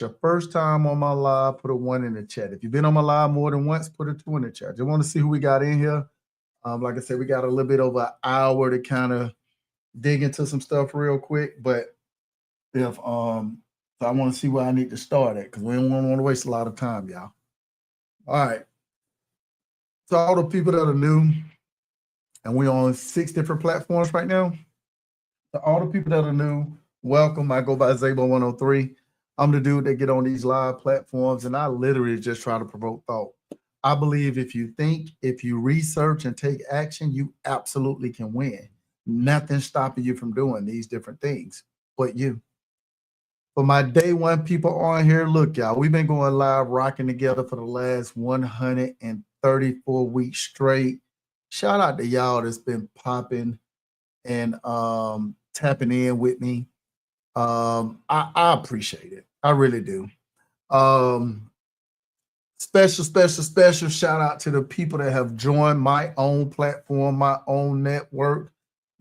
Your first time on my live, put a one in the chat. If you've been on my live more than once, put a two in the chat. Just want to see who we got in here. Like I said, we got a little bit over an hour to kind of dig into some stuff real quick. But if so I want to see where I need to start at because we don't want to waste a lot of time, y'all. All right. So all the people that are new, and we're on 6 different platforms right now. To all the people that are new, welcome. I go by Zabo103. I'm the dude that get on these live platforms, and I literally just try to provoke thought. I believe if you think, if you research and take action, you absolutely can win. Nothing stopping you from doing these different things but you. For my day one people on here, look, y'all, we've been going live, rocking together for the last 134 weeks straight. Shout out to y'all that's been popping and tapping in with me. I appreciate it. I really do. Special shout out to the people that have joined my own platform, my own network,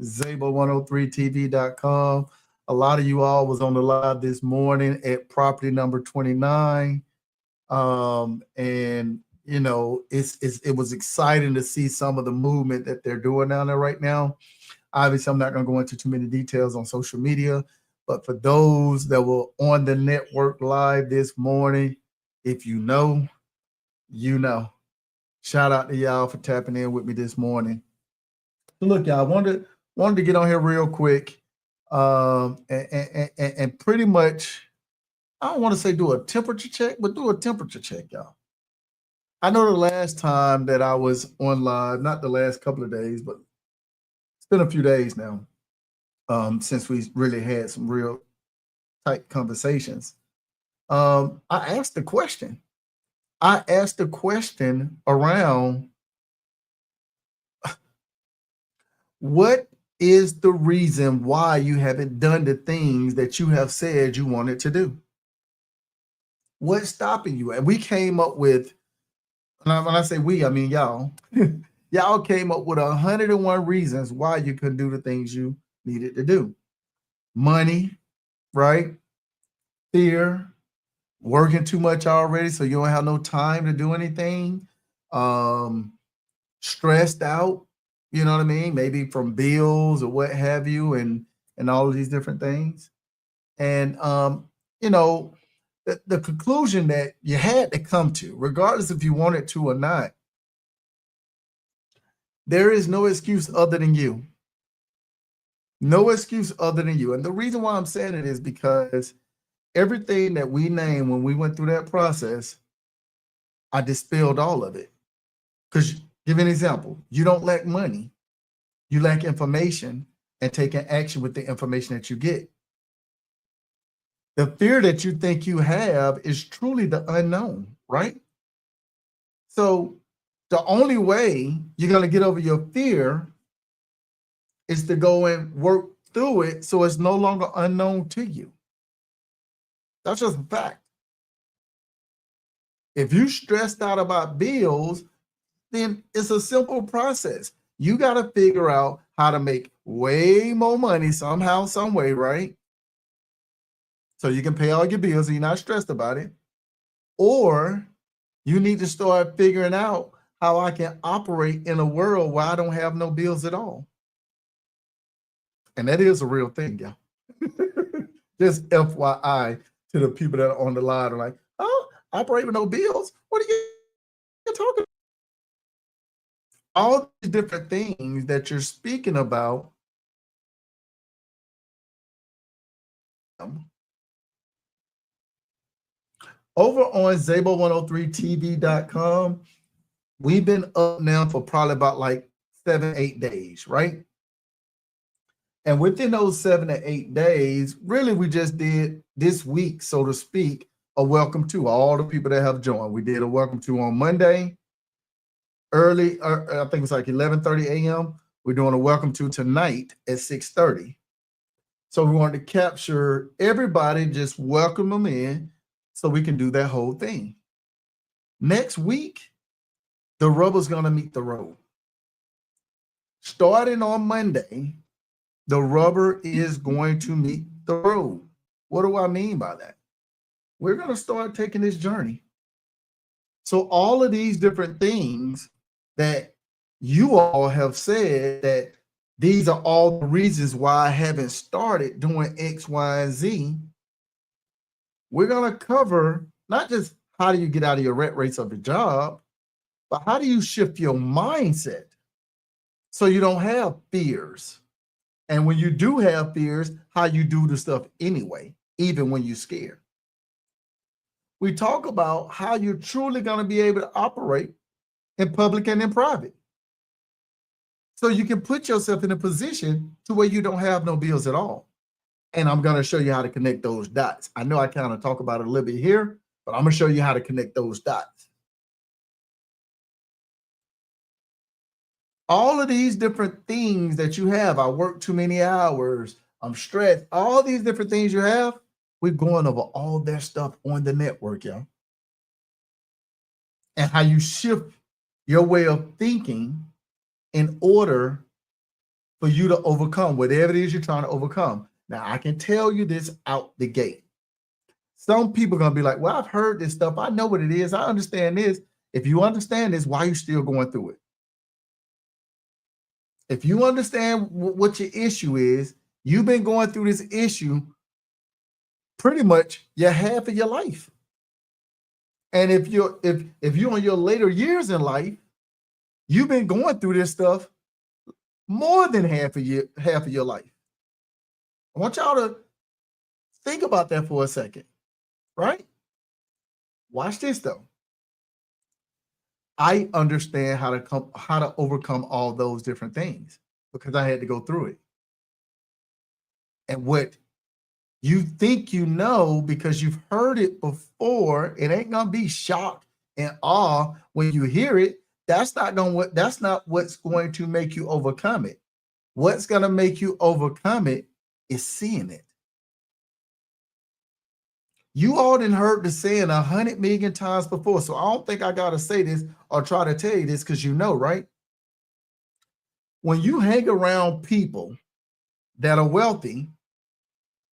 Zabo103TV.com. A lot of you all was on the live this morning at property number 29. And you know, it was exciting to see some of the movement that they're doing down there right now. Obviously, I'm not going to go into too many details on social media, but for those that were on the network live this morning, if you know, you know. Shout out to y'all for tapping in with me this morning. So look, y'all, wanted to get on here real quick, and pretty much, I don't want to say do a temperature check, but do a temperature check, y'all. I know the last time that I was on live, not the last couple of days, but it's been a few days now, since we really had some real tight conversations. I asked the question. Around what is the reason why you haven't done the things that you have said you wanted to do? What's stopping you? And we came up with, when I say we, I mean y'all. Y'all came up with 101 reasons why you couldn't do the things you needed to do. Money, right? Fear, working too much already, so you don't have no time to do anything. Stressed out, you know what I mean? Maybe from bills or what have you, and all of these different things. And you know, the conclusion that you had to come to, regardless if you wanted to or not, there is no excuse other than you. No excuse other than you. And the reason why I'm saying it is because everything that we named when we went through that process, I dispelled all of it. Because, give an example, you don't lack money, you lack information and taking action with the information that you get. The fear that you think you have is truly the unknown, right? So the only way you're going to get over your fear is to go and work through it so it's no longer unknown to you. That's just a fact. If you're stressed out about bills, then it's a simple process. You got to figure out how to make way more money somehow, some way, right? So you can pay all your bills and you're not stressed about it. Or you need to start figuring out how I can operate in a world where I don't have no bills at all. And that is a real thing, y'all. Just FYI to the people that are on the line are like, oh, operate with no bills? What are you talking about? All these different things that you're speaking about over on Zabo103TV.com, we've been up now for probably about like 7-8 days, right? And within those 7 to 8 days, really, we just did this week, so to speak, a welcome to all the people that have joined. We did a welcome to on Monday, early, I think it's like 11:30 a.m. We're doing a welcome to tonight at 6:30. So we wanted to capture everybody, just welcome them in so we can do that whole thing. Next week, the rubber's going to meet the road. Starting on Monday, the rubber is going to meet the road. What do I mean by that? we're going to start taking this journey. So all of these different things that you all have said that these are all the reasons why I haven't started doing X, Y, and Z. We're going to cover not just how do you get out of your rat race of your job, but how do you shift your mindset so you don't have fears? And when you do have fears, how you do the stuff anyway, even when you're scared. We talk about how you're truly going to be able to operate in public and in private. So you can put yourself in a position to where you don't have no bills at all. And I'm going to show you how to connect those dots. I know I kind of talk about it a little bit here, but I'm going to show you how to connect those dots. All of these different things that you have, I work too many hours, I'm stressed, all these different things you have, we're going over all that stuff on the network, y'all. And how you shift your way of thinking in order for you to overcome whatever it is you're trying to overcome. Now, I can tell you this out the gate. Some people are going to be like, well, I've heard this stuff. I know what it is. I understand this. If you understand this, why are you still going through it? If you understand what your issue is, you've been going through this issue pretty much your half of your life. And if you're in your later years in life, you've been going through this stuff more than half of your life. I want y'all to think about that for a second, right? Watch this though. I understand how to overcome all those different things because I had to go through it. And what you think you know because you've heard it before, it ain't gonna be shock and awe when you hear it. That's not what's going to make you overcome it. What's gonna make you overcome it is seeing it. You all done heard the saying 100 million times before, so I don't think I gotta say this or try to tell you this because you know, right? When you hang around people that are wealthy,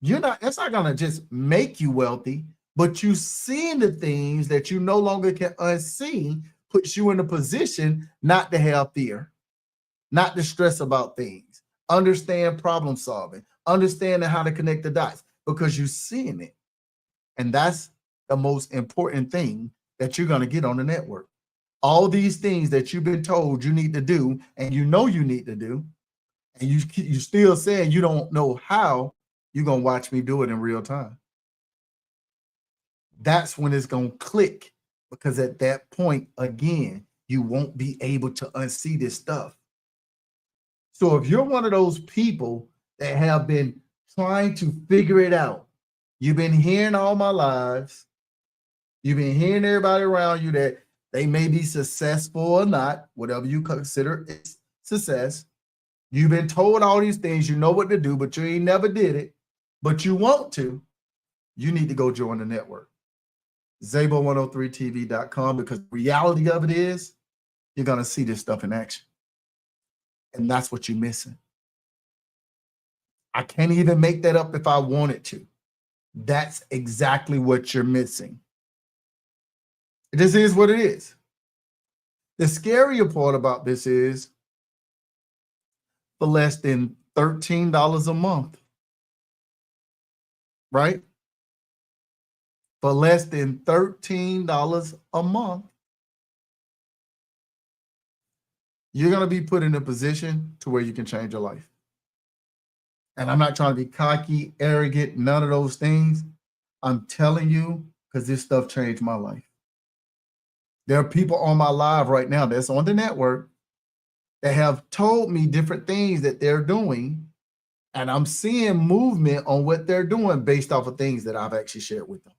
it's not gonna just make you wealthy, but you seeing the things that you no longer can unsee puts you in a position not to have fear, not to stress about things, understand problem solving, understanding how to connect the dots because you're seeing it. And that's the most important thing that you're going to get on the network. All these things that you've been told you need to do, and you know you need to do, and you still saying you don't know how, you're going to watch me do it in real time. That's when it's going to click, because at that point, again, you won't be able to unsee this stuff. So if you're one of those people that have been trying to figure it out, you've been hearing all my lives, you've been hearing everybody around you that they may be successful or not, whatever you consider is success. You've been told all these things, you know what to do, but you ain't never did it, but you want to. You need to go join the network. Szabo103tv.com, because the reality of it is you're going to see this stuff in action. And that's what you're missing. I can't even make that up if I wanted to. That's exactly what you're missing. This is what it is. The scarier part about this is for less than $13 a month, right? For less than $13 a month, you're going to be put in a position to where you can change your life. And I'm not trying to be cocky, arrogant, none of those things. I'm telling you, because this stuff changed my life. There are people on my live right now that's on the network that have told me different things that they're doing, and I'm seeing movement on what they're doing based off of things that I've actually shared with them.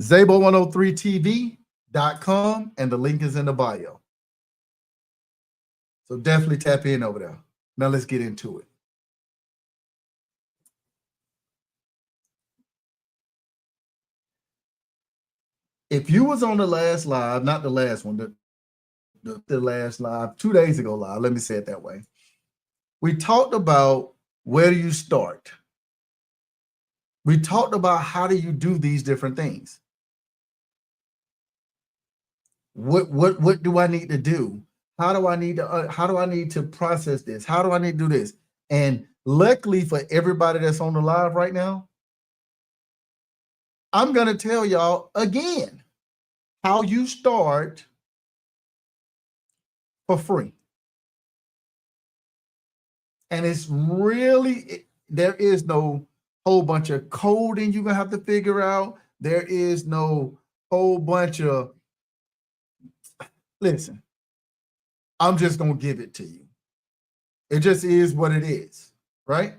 Szabo103tv.com, and the link is in the bio. So definitely tap in over there. Now let's get into it. If you was on the last live, not the last one, the last live, 2 days ago live, let me say it that way. We talked about where do you start? We talked about how do you do these different things. What do I need to do? How do I need to process this? How do I need to do this? And luckily for everybody that's on the live right now, I'm going to tell y'all again how you start for free. And it's really, there is no whole bunch of coding you're going to have to figure out. There is no whole bunch of, listen, I'm just going to give it to you. It just is what it is, right?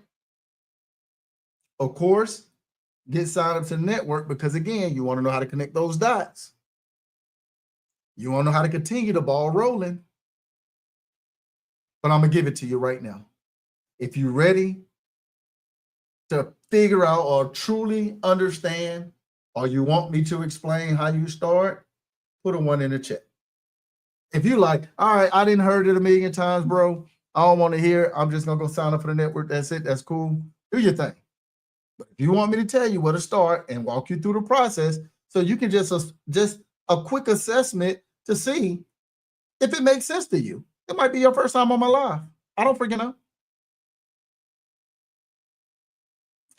Of course, get signed up to the network because, again, you want to know how to connect those dots. You want to know how to continue the ball rolling. But I'm going to give it to you right now. If you're ready to figure out or truly understand, or you want me to explain how you start, put a 1 in the chat. If you like, all right, I didn't heard it a million times, bro. I don't want to hear it. I'm just going to go sign up for the network. That's it. That's cool. Do your thing. But if you want me to tell you where to start and walk you through the process so you can just a quick assessment to see if it makes sense to you. It might be your first time on my live. I don't freaking know.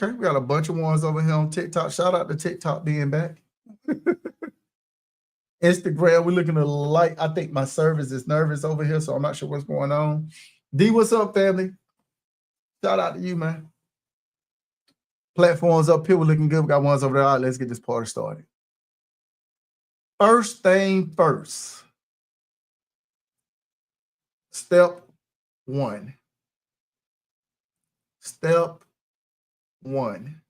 Okay, we got a bunch of ones over here on TikTok. Shout out to TikTok being back. Instagram, we're looking to like, I think my service is nervous over here, so I'm not sure what's going on. D, what's up, family? Shout out to you, man. Platforms up here, we're looking good. We got ones over there. All right, let's get this party started. First thing first. Step 1. Step 1.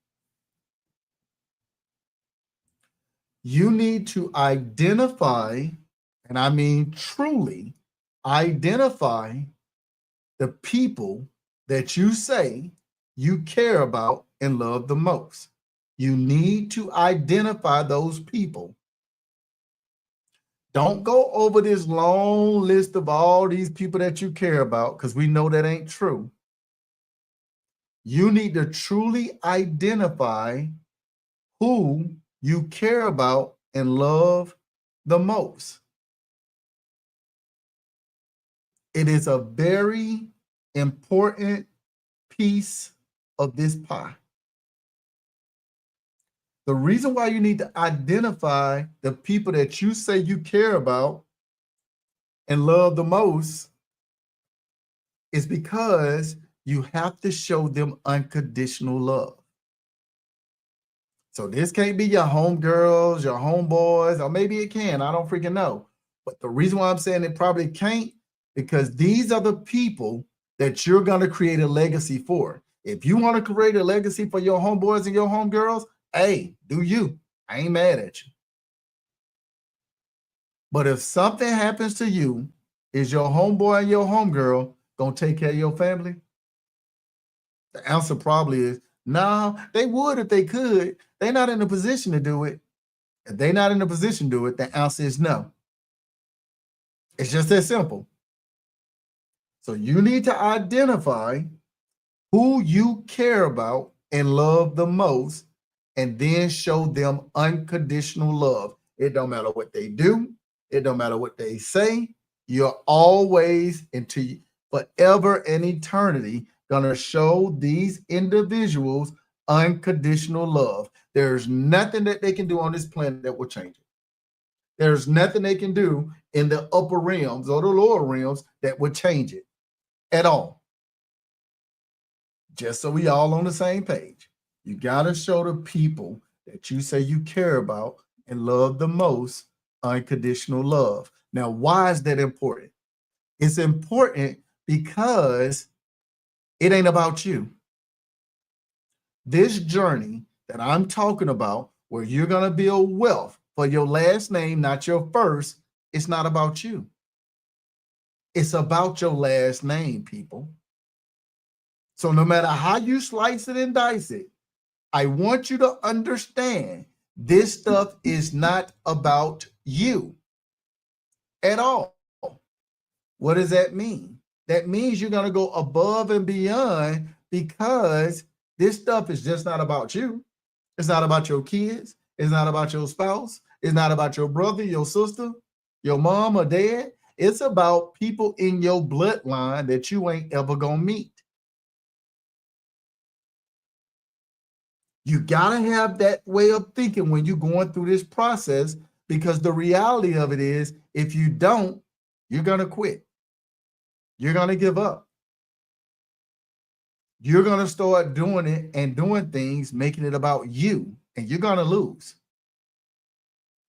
You need to identify, and I mean truly identify, the people that you say you care about and love the most. You need to identify those people. Don't go over this long list of all these people that you care about, because we know that ain't true. You need to truly identify who you care about and love the most. It is a very important piece of this pie. The reason why you need to identify the people that you say you care about and love the most is because you have to show them unconditional love. So this can't be your homegirls, your homeboys, or maybe it can. I don't freaking know. But the reason why I'm saying it probably can't, because these are the people that you're going to create a legacy for. If you want to create a legacy for your homeboys and your homegirls, hey, do you. I ain't mad at you. But if something happens to you, is your homeboy and your homegirl going to take care of your family? The answer probably is, no, they would if they could. They're not in a position to do it. If they're not in a position to do it, the answer is no. It's just that simple. So you need to identify who you care about and love the most, and then show them unconditional love. It don't matter what they do. It don't matter what they say. You're always, into forever and eternity, gonna show these individuals unconditional love. There's nothing that they can do on this planet that will change it. There's nothing they can do in the upper realms or the lower realms that would change it at all. Just so we all on the same page. You gotta show the people that you say you care about and love the most unconditional love. Now, why is that important? It's important because it ain't about you. This journey that I'm talking about, where you're going to build wealth for your last name, not your first, it's not about you. It's about your last name, people. So no matter how you slice it and dice it, I want you to understand this stuff is not about you at all. What does that mean? That means you're going to go above and beyond, because this stuff is just not about you. It's not about your kids. It's not about your spouse. It's not about your brother, your sister, your mom or dad. It's about people in your bloodline that you ain't ever gonna meet. You gotta have that way of thinking when you're going through this process, because the reality of it is, if you don't, you're gonna quit. You're gonna give up. You're gonna start doing it and doing things, making it about you, and you're gonna lose.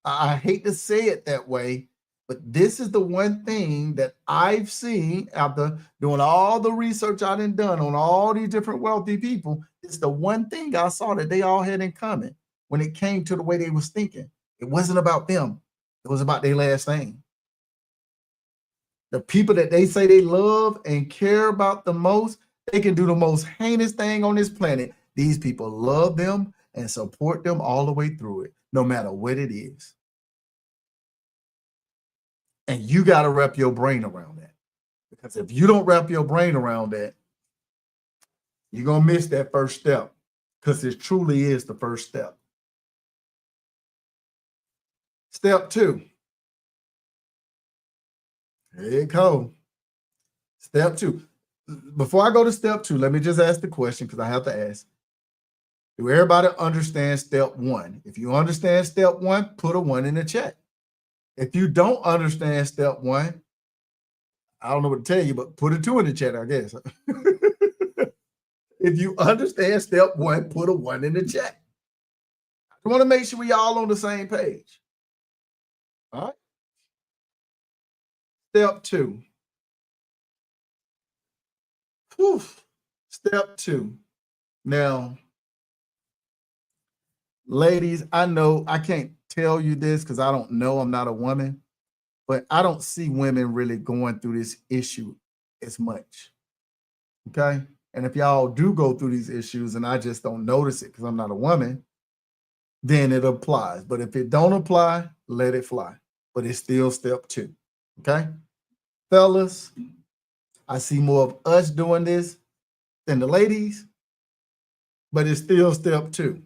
I hate to say it that way, but this is the one thing that I've seen after doing all the research I done on all these different wealthy people. It's the one thing I saw that they all had in common when it came to the way they was thinking. It wasn't about them. It was about their last name. The people that they say they love and care about the most, they can do the most heinous thing on this planet. These people love them and support them all the way through it, no matter what it is. And you got to wrap your brain around that. Because if you don't wrap your brain around that, you're going to miss that first step, because it truly is the first step. Step 2. Here it goes. Step 2. Before I go to step 2, let me just ask the question, because I have to ask. Do everybody understand step 1? If you understand step 1, put a 1 in the chat. If you don't understand step 1, I don't know what to tell you, but put a 2 in the chat, I guess. If you understand step 1, put a 1 in the chat. I want to make sure we all on the same page. All right. Step 2. Whew. Step 2. Now, ladies, I know I can't tell you this because I don't know. I'm not a woman, but I don't see women really going through this issue as much. Okay. And if y'all do go through these issues and I just don't notice it because I'm not a woman, then it applies. But if it don't apply, let it fly. But it's still step 2. Okay. Fellas, I see more of us doing this than the ladies, but it's still step 2.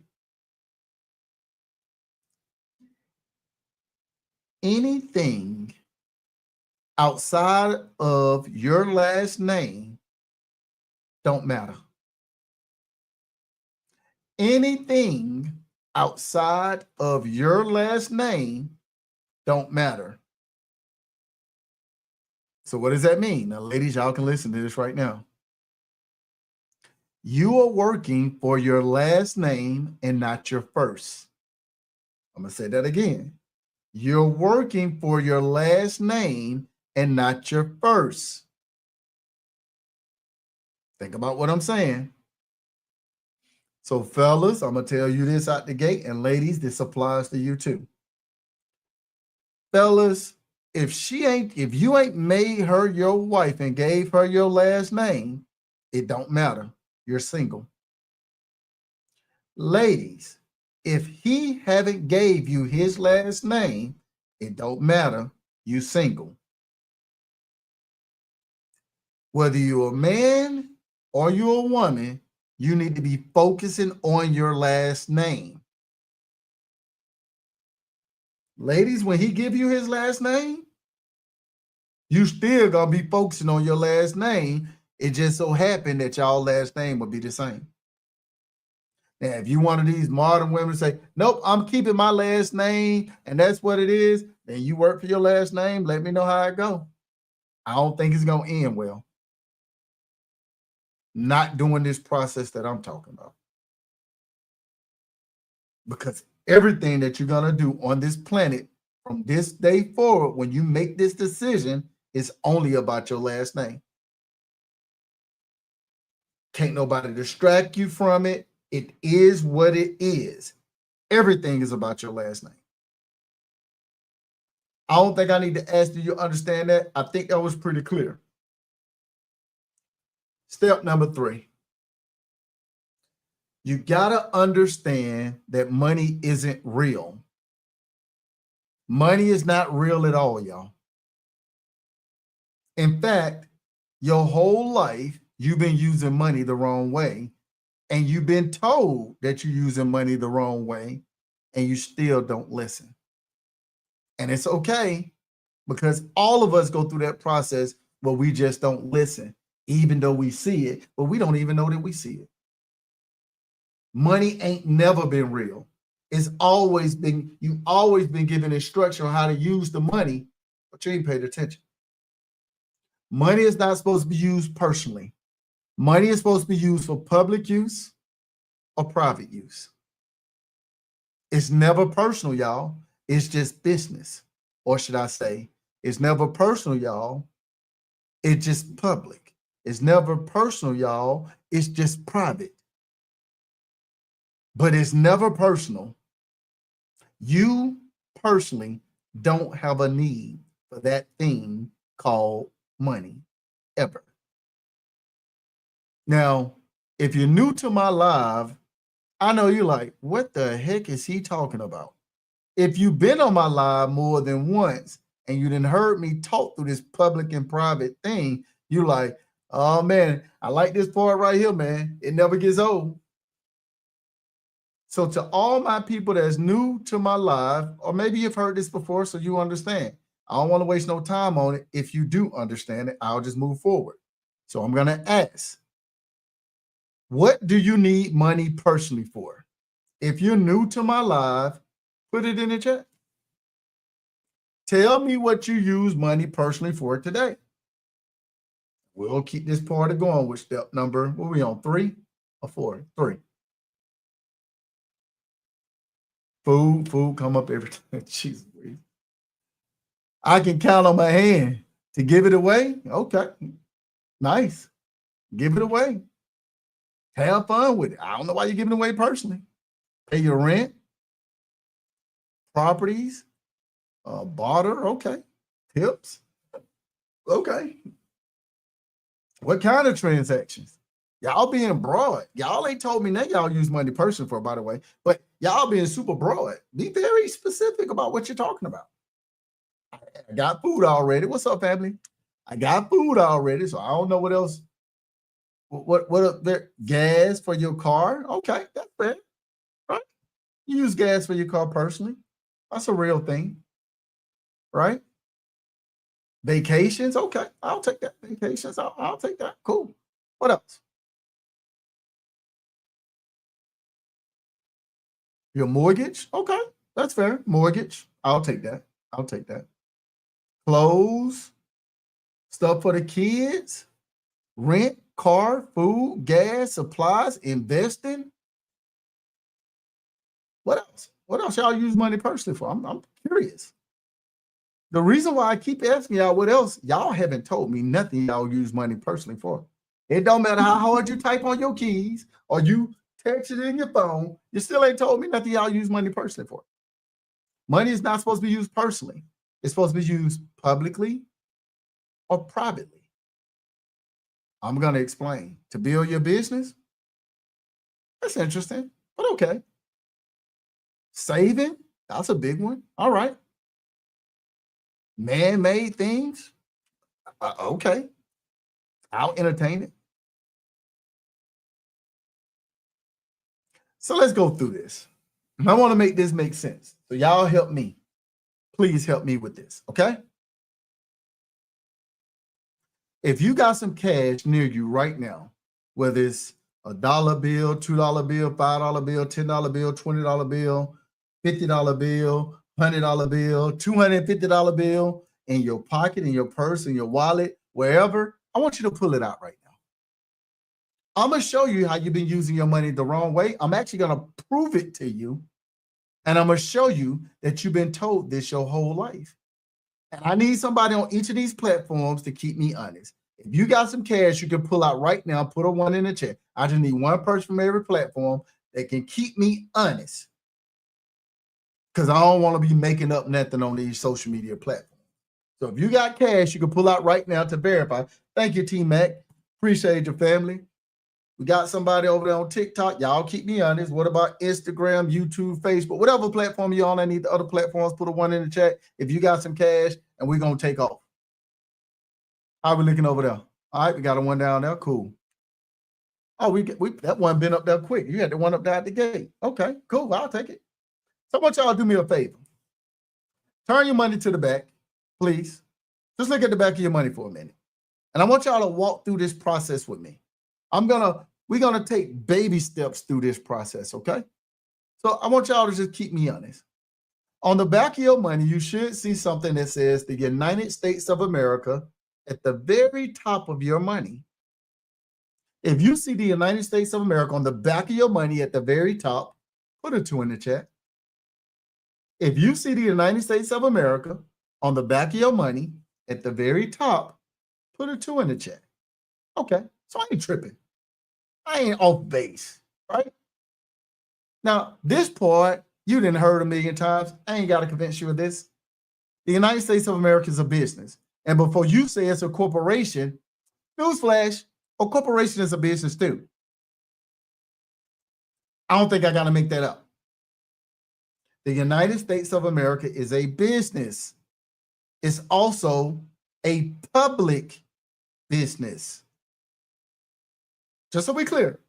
Anything outside of your last name don't matter. Anything outside of your last name don't matter. So what does that mean? Now, ladies, y'all can listen to this right now. You are working for your last name and not your first. I'm going to say that again. You're working for your last name and not your first. Think about what I'm saying. So, fellas, I'm going to tell you this out the gate, and ladies, this applies to you too. Fellas, if you ain't made her your wife and gave her your last name, it don't matter. You're single. Ladies, if he haven't gave you his last name, it don't matter. You single. Whether you're a man or you're a woman, you need to be focusing on your last name. Ladies, when he give you his last name, you still gonna be focusing on your last name. It just so happened that y'all last name will be the same. Now, if you one of these modern women say, nope, I'm keeping my last name and that's what it is, then you work for your last name. Let me know how it go. I don't think it's gonna end well. Not doing this process that I'm talking about. Because everything that you're gonna do on this planet from this day forward, when you make this decision, is only about your last name. Can't nobody distract you from it. It is what it is. Everything is about your last name. I don't think I need to ask you to understand that. I think that was pretty clear. Step number 3. You got to understand that money isn't real. Money is not real at all, y'all. In fact, your whole life, you've been using money the wrong way and you've been told that you're using money the wrong way, and you still don't listen. And it's okay, because all of us go through that process where we just don't listen, even though we see it, but we don't even know that we see it. Money ain't never been real. It's always been, you've always been given instruction on how to use the money, but you ain't paid attention. Money is not supposed to be used personally. Money is supposed to be used for public use or private use. It's never personal, y'all. It's just business. Or should I say, it's never personal, y'all. It's just public. It's never personal, y'all. It's just private. But it's never personal. You personally don't have a need for that thing called money, ever. Now, if you're new to my live, I know you're like, what the heck is he talking about? If you've been on my live more than once and you didn't heard me talk through this public and private thing, you're like, oh man, I like this part right here, man. It never gets old. So to all my people that's new to my live, or maybe you've heard this before, so you understand. I don't want to waste no time on it. If you do understand it, I'll just move forward. So I'm going to ask, what do you need money personally for? If you're new to my live, put it in the chat. Tell me what you use money personally for today. We'll keep this party going with step number, what are we on, 3 or 4? 3. Food come up every time. Jesus. I can count on my hand to give it away. Okay. Nice. Give it away. Have fun with it. I don't know why you're giving it away personally. Pay your rent, properties, barter. Okay. Tips. Okay. What kind of transactions? Y'all being broad. Y'all ain't told me that y'all use money personally for, by the way, but y'all being super broad. Be very specific about what you're talking about. I got food already. What's up, family? I got food already, so I don't know what else. What up there? Gas for your car? Okay, that's fair, right? You use gas for your car personally. That's a real thing, right? Vacations? Okay, I'll take that. Vacations, I'll take that. Cool. What else? Your mortgage? Okay, that's fair. Mortgage, I'll take that. I'll take that. Clothes, stuff for the kids, rent, car, food, gas, supplies, investing. What else? What else y'all use money personally for? I'm curious. The reason why I keep asking y'all what else, y'all haven't told me nothing y'all use money personally for. It don't matter how hard you type on your keys or you text it in your phone, you still ain't told me nothing y'all use money personally for. Money is not supposed to be used personally. It's supposed to be used publicly or privately. I'm going to explain. To build your business, that's interesting, but okay. Saving, that's a big one. All right. Man-made things, okay. I'll entertain it. So let's go through this. I want to make this make sense. So y'all help me. Please help me with this, okay? If you got some cash near you right now, whether it's a dollar bill, $2 bill, $5 bill, $10 bill, $20 bill, $50 bill, $100 bill, $250 bill in your pocket, in your purse, in your wallet, wherever, I want you to pull it out right now. I'm going to show you how you've been using your money the wrong way. I'm actually going to prove it to you. And I'm going to show you that you've been told this your whole life. And I need somebody on each of these platforms to keep me honest. If you got some cash you can pull out right now, put a 1 in the chat. I just need one person from every platform that can keep me honest. Because I don't want to be making up nothing on these social media platforms. So if you got cash, you can pull out right now to verify. Thank you, T-Mac. Appreciate your family. We got somebody over there on TikTok. Y'all keep me honest. What about Instagram, YouTube, Facebook, whatever platform you're on? I need the other platforms. Put a 1 in the chat if you got some cash, and we're going to take off. How are we looking over there? All right, we got a 1 down there. Cool. Oh, we that one been up there quick. You had the one up there at the gate. Okay, cool. I'll take it. So I want y'all to do me a favor. Turn your money to the back, please. Just look at the back of your money for a minute. And I want y'all to walk through this process with me. We're gonna take baby steps through this process, okay? So I want y'all to just keep me honest. On the back of your money, you should see something that says the United States of America at the very top of your money. If you see the United States of America on the back of your money at the very top, put a 2 in the chat. If you see the United States of America on the back of your money at the very top, put a 2 in the chat. Okay, so I ain't tripping. I ain't off base, right? Now, this part, you didn't heard a million times. I ain't got to convince you of this. The United States of America is a business. And before you say it's a corporation, newsflash, a corporation is a business too. I don't think I got to make that up. The United States of America is a business. It's also a public business. Just so we're clear.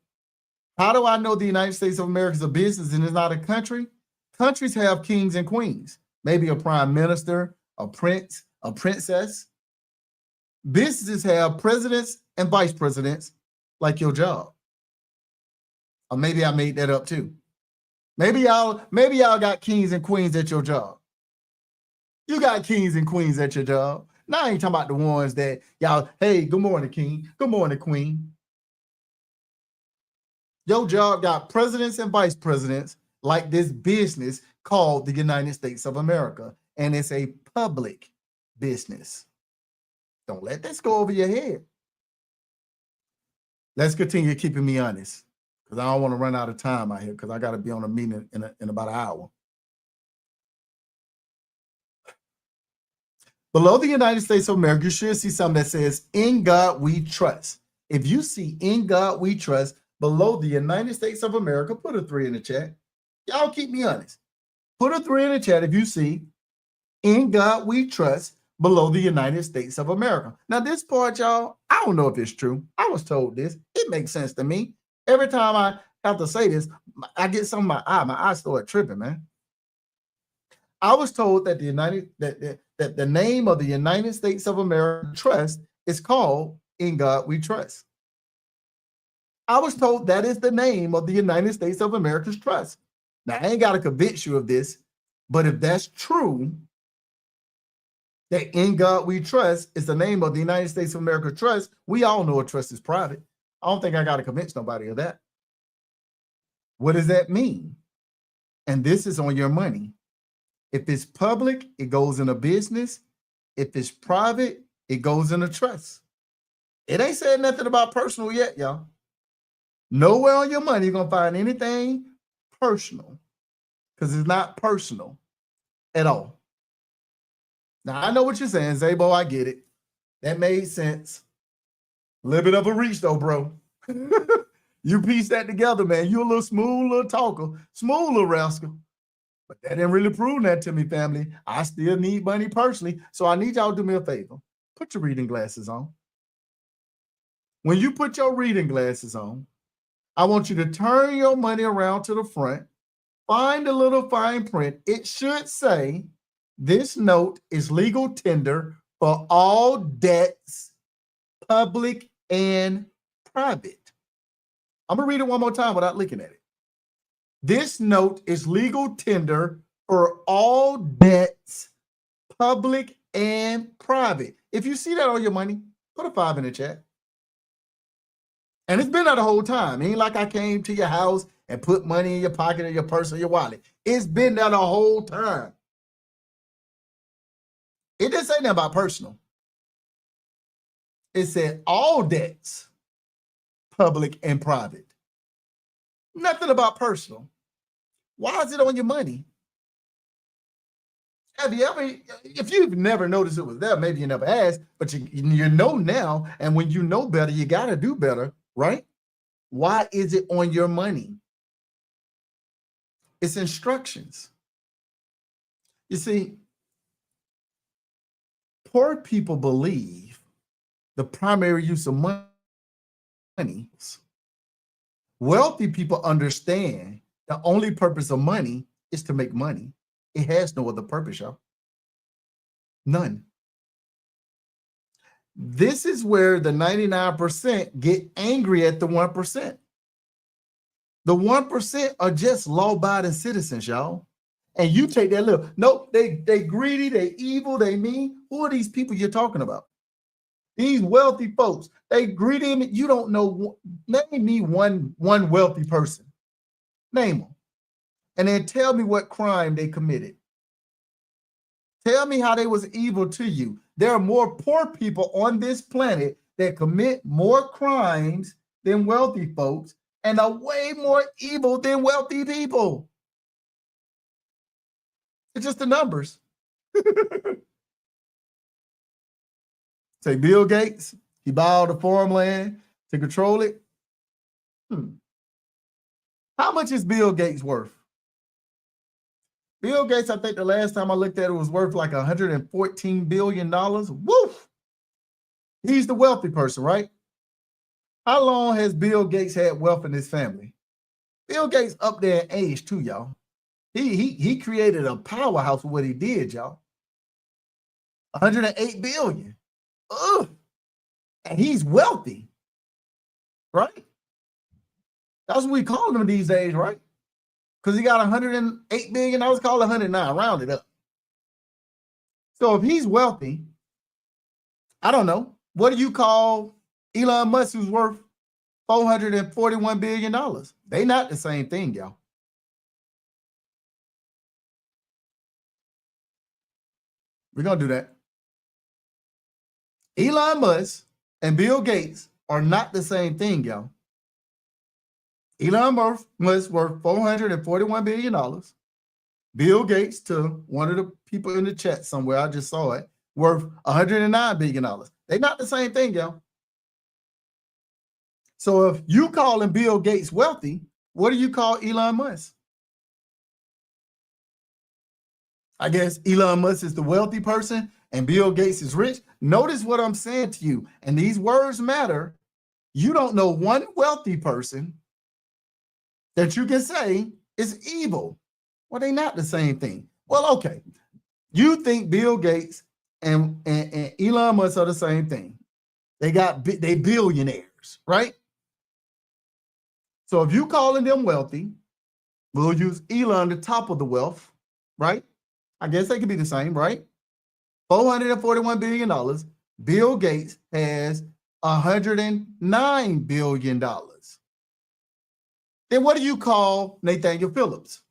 How do I know the United States of America is a business and it's not a country? Countries have kings and queens, maybe a prime minister, a prince, a princess. Businesses have presidents and vice presidents, like your job. Or maybe I made that up too. Maybe y'all got kings and queens at your job. You got kings and queens at your job. Now I ain't talking about the ones that y'all, hey, good morning, king. Good morning, queen. Your job got presidents and vice presidents like this business called the United States of America. And it's a public business. Don't let this go over your head. Let's continue keeping me honest, because I don't want to run out of time out here, because I got to be on a meeting in about an hour. Below the United States of America, you should see something that says, "In God We Trust." If you see "In God We Trust" below the United States of America, put a 3 in the chat. Y'all keep me honest. Put a 3 in the chat if you see "In God We Trust" below the United States of America. Now, this part, y'all, I don't know if it's true. I was told this. It makes sense to me. Every time I have to say this, I get some of my eyes start tripping, man. I was told that the name of the United States of America Trust is called "In God We Trust." I was told that is the name of the United States of America's trust. Now, I ain't got to convince you of this, but if that's true, that "In God We Trust" is the name of the United States of America Trust, we all know a trust is private. I don't think I got to convince nobody of that. What does that mean? And this is on your money. If it's public, it goes in a business. If it's private, it goes in a trust. It ain't said nothing about personal yet, y'all. Nowhere on your money you're going to find anything personal, because it's not personal at all. Now, I know what you're saying, Zabo. I get it. That made sense. A little bit of a reach, though, bro. You piece that together, man. You a little smooth little talker, smooth little rascal. But that didn't really prove that to me, family. I still need money personally. So I need y'all to do me a favor. Put your reading glasses on. When you put your reading glasses on, I want you to turn your money around to the front. Find a little fine print. It should say, "This note is legal tender for all debts, public and private." I'm going to read it one more time without looking at it. "This note is legal tender for all debts, public and private." If you see that on your money, put a 5 in the chat. And it's been there the whole time. It ain't like I came to your house and put money in your pocket or your purse or your wallet. It's been there the whole time. It didn't say nothing about personal. It said all debts, public and private. Nothing about personal. Why is it on your money? Have you ever, if you've never noticed it was there, maybe you never asked, but you know now, and when you know better, you got to do better, right? Why is it on your money? It's instructions. You see, poor people believe the primary use of money Wealthy people understand the only purpose of money is to make money. It has no other purpose, y'all. None. This is where the 99% get angry at the 1%. The 1% are just law-abiding citizens, y'all. And you take that little, nope, they greedy, they evil, they mean. Who are these people you're talking about? These wealthy folks, they greedy. You don't know. Name me one wealthy person. Name them. And then tell me what crime they committed. Tell me how they was evil to you. There are more poor people on this planet that commit more crimes than wealthy folks and are way more evil than wealthy people. It's just the numbers. Say Bill Gates, he bought the farmland to control it. How much is Bill Gates worth? Bill Gates, I think the last time I looked at it, was worth like $114 billion. Woof! He's the wealthy person, right? How long has Bill Gates had wealth in his family? Bill Gates up there in age too, y'all. He created a powerhouse for what he did, y'all. 108 billion. Ugh. And he's wealthy, right? That's what we call him these days, right? Because he got 108 billion. I was called 109, round it up. So if he's wealthy, I don't know. What do you call Elon Musk, who's worth $441 billion? They not the same thing, y'all. We're going to do that. Elon Musk and Bill Gates are not the same thing, y'all. Elon Musk worth $441 billion. Bill Gates, to one of the people in the chat somewhere, I just saw it, worth $109 billion. They're not the same thing, y'all. So if you calling Bill Gates wealthy, what do you call Elon Musk? I guess Elon Musk is the wealthy person and Bill Gates is rich. Notice what I'm saying to you, and these words matter. You don't know one wealthy person that you can say is evil. Well, they're not the same thing. Well, okay. You think Bill Gates and Elon Musk are the same thing. They billionaires, right? So if you calling them wealthy, we'll use Elon, the top of the wealth, right? I guess they could be the same, right? $441 billion. Bill Gates has $109 billion. Then what do you call Nathaniel Phillips?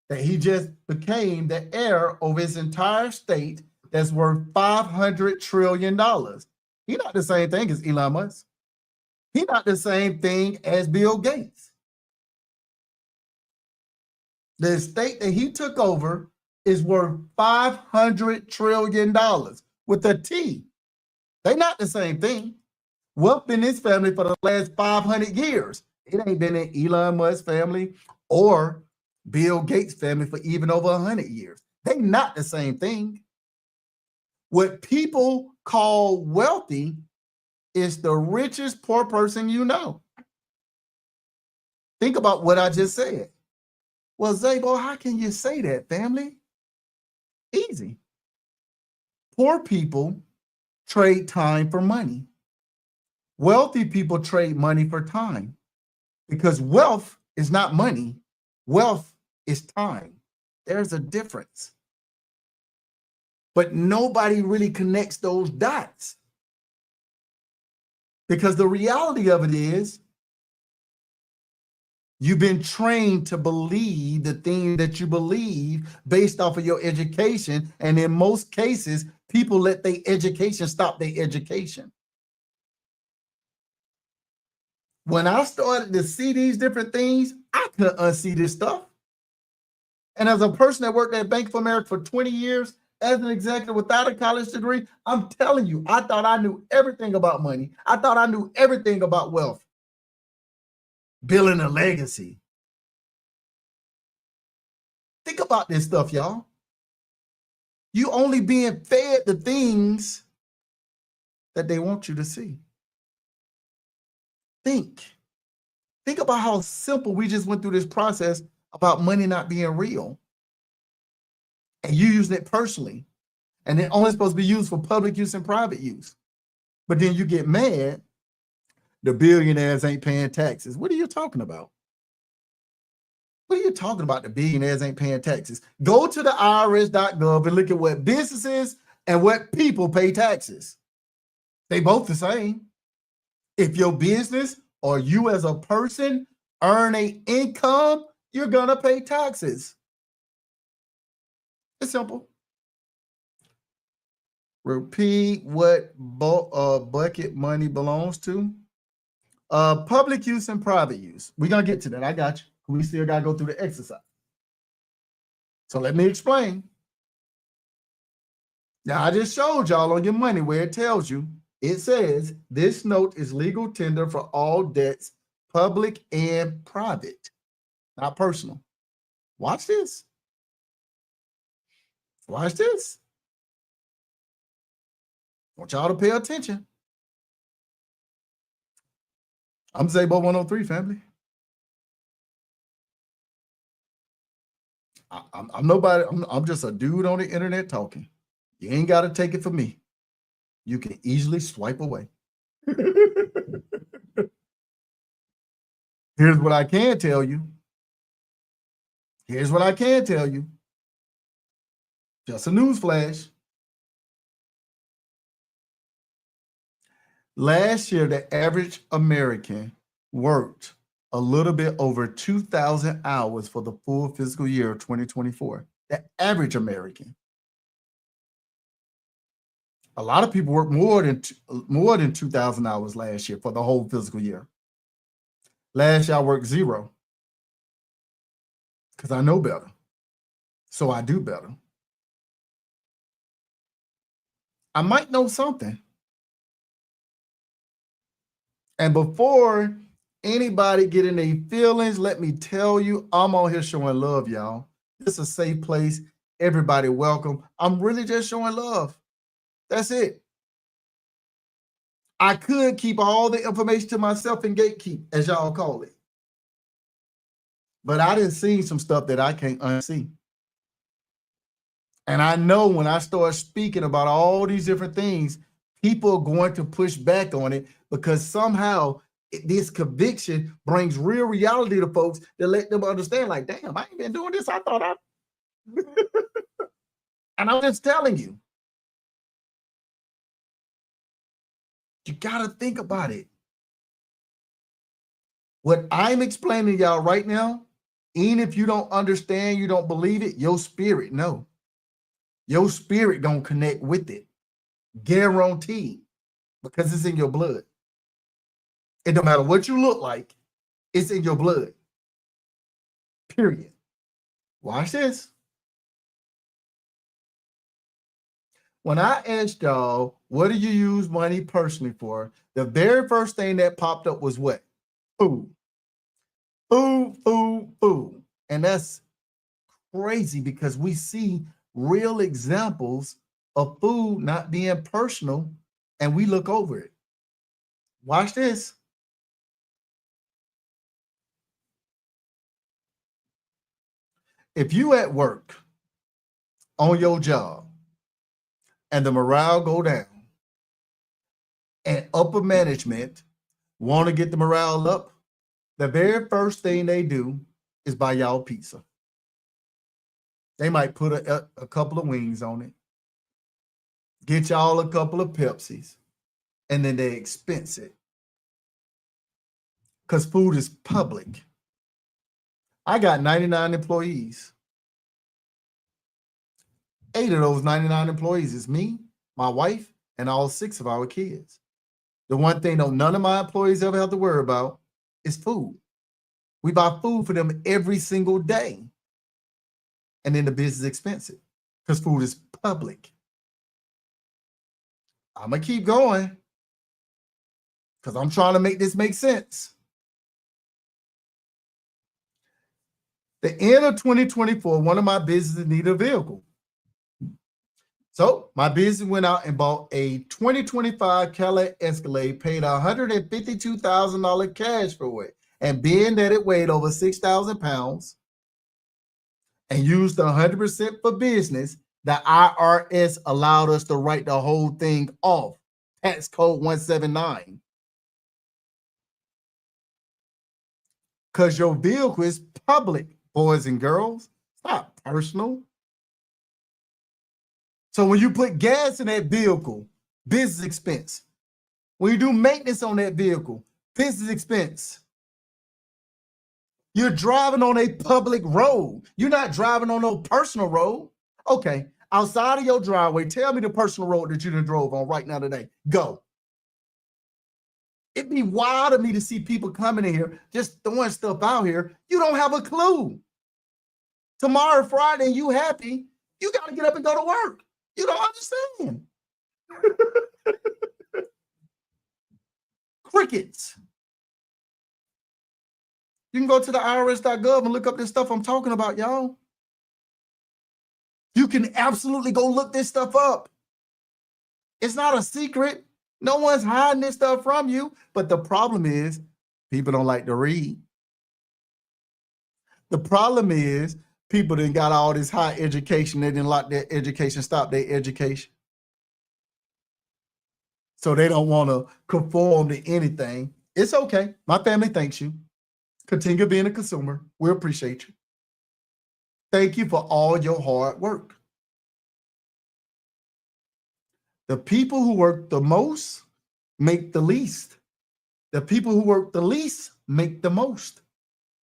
That he just became the heir of his entire state that's worth $500 trillion. He's not the same thing as Elon Musk. He's not the same thing as Bill Gates. The estate that he took over is worth $500 trillion with a T. They're not the same thing. Wealth in his family for the last 500 years. It ain't been in Elon Musk's family or Bill Gates' family for even over 100 years. They're not the same thing. What people call wealthy is the richest poor person you know. Think about what I just said. Well, Zabo, how can you say that, family? Easy. Poor people trade time for money. Wealthy people trade money for time because wealth is not money. Wealth is time. There's a difference. But nobody really connects those dots because the reality of it is you've been trained to believe the thing that you believe based off of your education. And in most cases, people let their education stop their education. When I started to see these different things, I couldn't unsee this stuff. And as a person that worked at Bank of America for 20 years, as an executive without a college degree, I'm telling you, I thought I knew everything about money. I thought I knew everything about wealth. Building a legacy. Think about this stuff, y'all. You only being fed the things that they want you to see. Think. Think about how simple we just went through this process about money not being real. And you using it personally. And it's only supposed to be used for public use and private use. But then you get mad, the billionaires ain't paying taxes. What are you talking about? What are you talking about? The billionaires ain't paying taxes. Go to the IRS.gov and look at what businesses and what people pay taxes. They both the same. If your business or you as a person earn an income, you're gonna pay taxes. It's simple. Repeat what bucket money belongs to. Public use and private use. We're gonna get to that. I got you. We still gotta go through the exercise. So let me explain. Now I just showed y'all on your money where it tells you, it says this note is legal tender for all debts, public and private, not personal. Watch this. Watch this. I want y'all to pay attention. I'm Zabo 103, family. I'm nobody. I'm just a dude on the internet talking. You ain't got to take it from me. You can easily swipe away. Here's what I can tell you. Here's what I can tell you. Just a news flash. Last year, the average American worked a little bit over 2,000 hours for the full fiscal year of 2024. The average American. A lot of people worked more than 2,000 hours last year for the whole fiscal year. Last year, I worked 0 because I know better. So I do better. I might know something. And before anybody get in their feelings, let me tell you, I'm on here showing love, y'all. This is a safe place. Everybody welcome. I'm really just showing love. That's it. I could keep all the information to myself and gatekeep, as y'all call it. But I done seen some stuff that I can't unsee. And I know when I start speaking about all these different things, people are going to push back on it because somehow this conviction brings real reality to folks to let them understand, like, damn, I ain't been doing this. I thought I... And I'm just telling you. You got to think about it. What I'm explaining to y'all right now, even if you don't understand, you don't believe it, your spirit, no. Your spirit gonna connect with it. Guaranteed. Because it's in your blood. It don't matter what you look like, it's in your blood. Period. Watch this. When I asked y'all, what do you use money personally for? The very first thing that popped up was what? Food. Food, food, food. And that's crazy because we see real examples of food not being personal and we look over it. Watch this. If you at work on your job and the morale go down and upper management want to get the morale up, the very first thing they do is buy y'all pizza. They might put a couple of wings on it, get y'all a couple of Pepsis, and then they expense it. Because food is public. I got 99 employees. 8 of those 99 employees is me, my wife, and all 6 of our kids. The one thing that none of my employees ever have to worry about is food. We buy food for them every single day. And then the business is expensive because food is public. I'm going to keep going because I'm trying to make this make sense. The end of 2024, one of my businesses needed a vehicle. So my business went out and bought a 2025 Cadillac Escalade, paid $152,000 cash for it. and being that it weighed over 6,000 pounds and used 100% for business, the IRS allowed us to write the whole thing off. Tax code 179. Because your vehicle is public, boys and girls. It's not personal. So when you put gas in that vehicle, business expense. When you do maintenance on that vehicle, business expense. You're driving on a public road. You're not driving on no personal road. Okay, outside of your driveway, tell me the personal road that you done drove on right now today. Go. It'd be wild of me to see people coming in here just throwing stuff out here. You don't have a clue. Tomorrow, Friday, and you happy, you got to get up and go to work. You don't understand. Crickets. You can go to the IRS.gov and look up this stuff I'm talking about, y'all. You can absolutely go look this stuff up. It's not a secret. No one's hiding this stuff from you. But the problem is people don't like to read. The problem is people didn't got all this high education. They didn't like their education, stop their education. So they don't want to conform to anything. It's okay. My family thanks you. Continue being a consumer. We appreciate you. Thank you for all your hard work. The people who work the most make the least. The people who work the least make the most.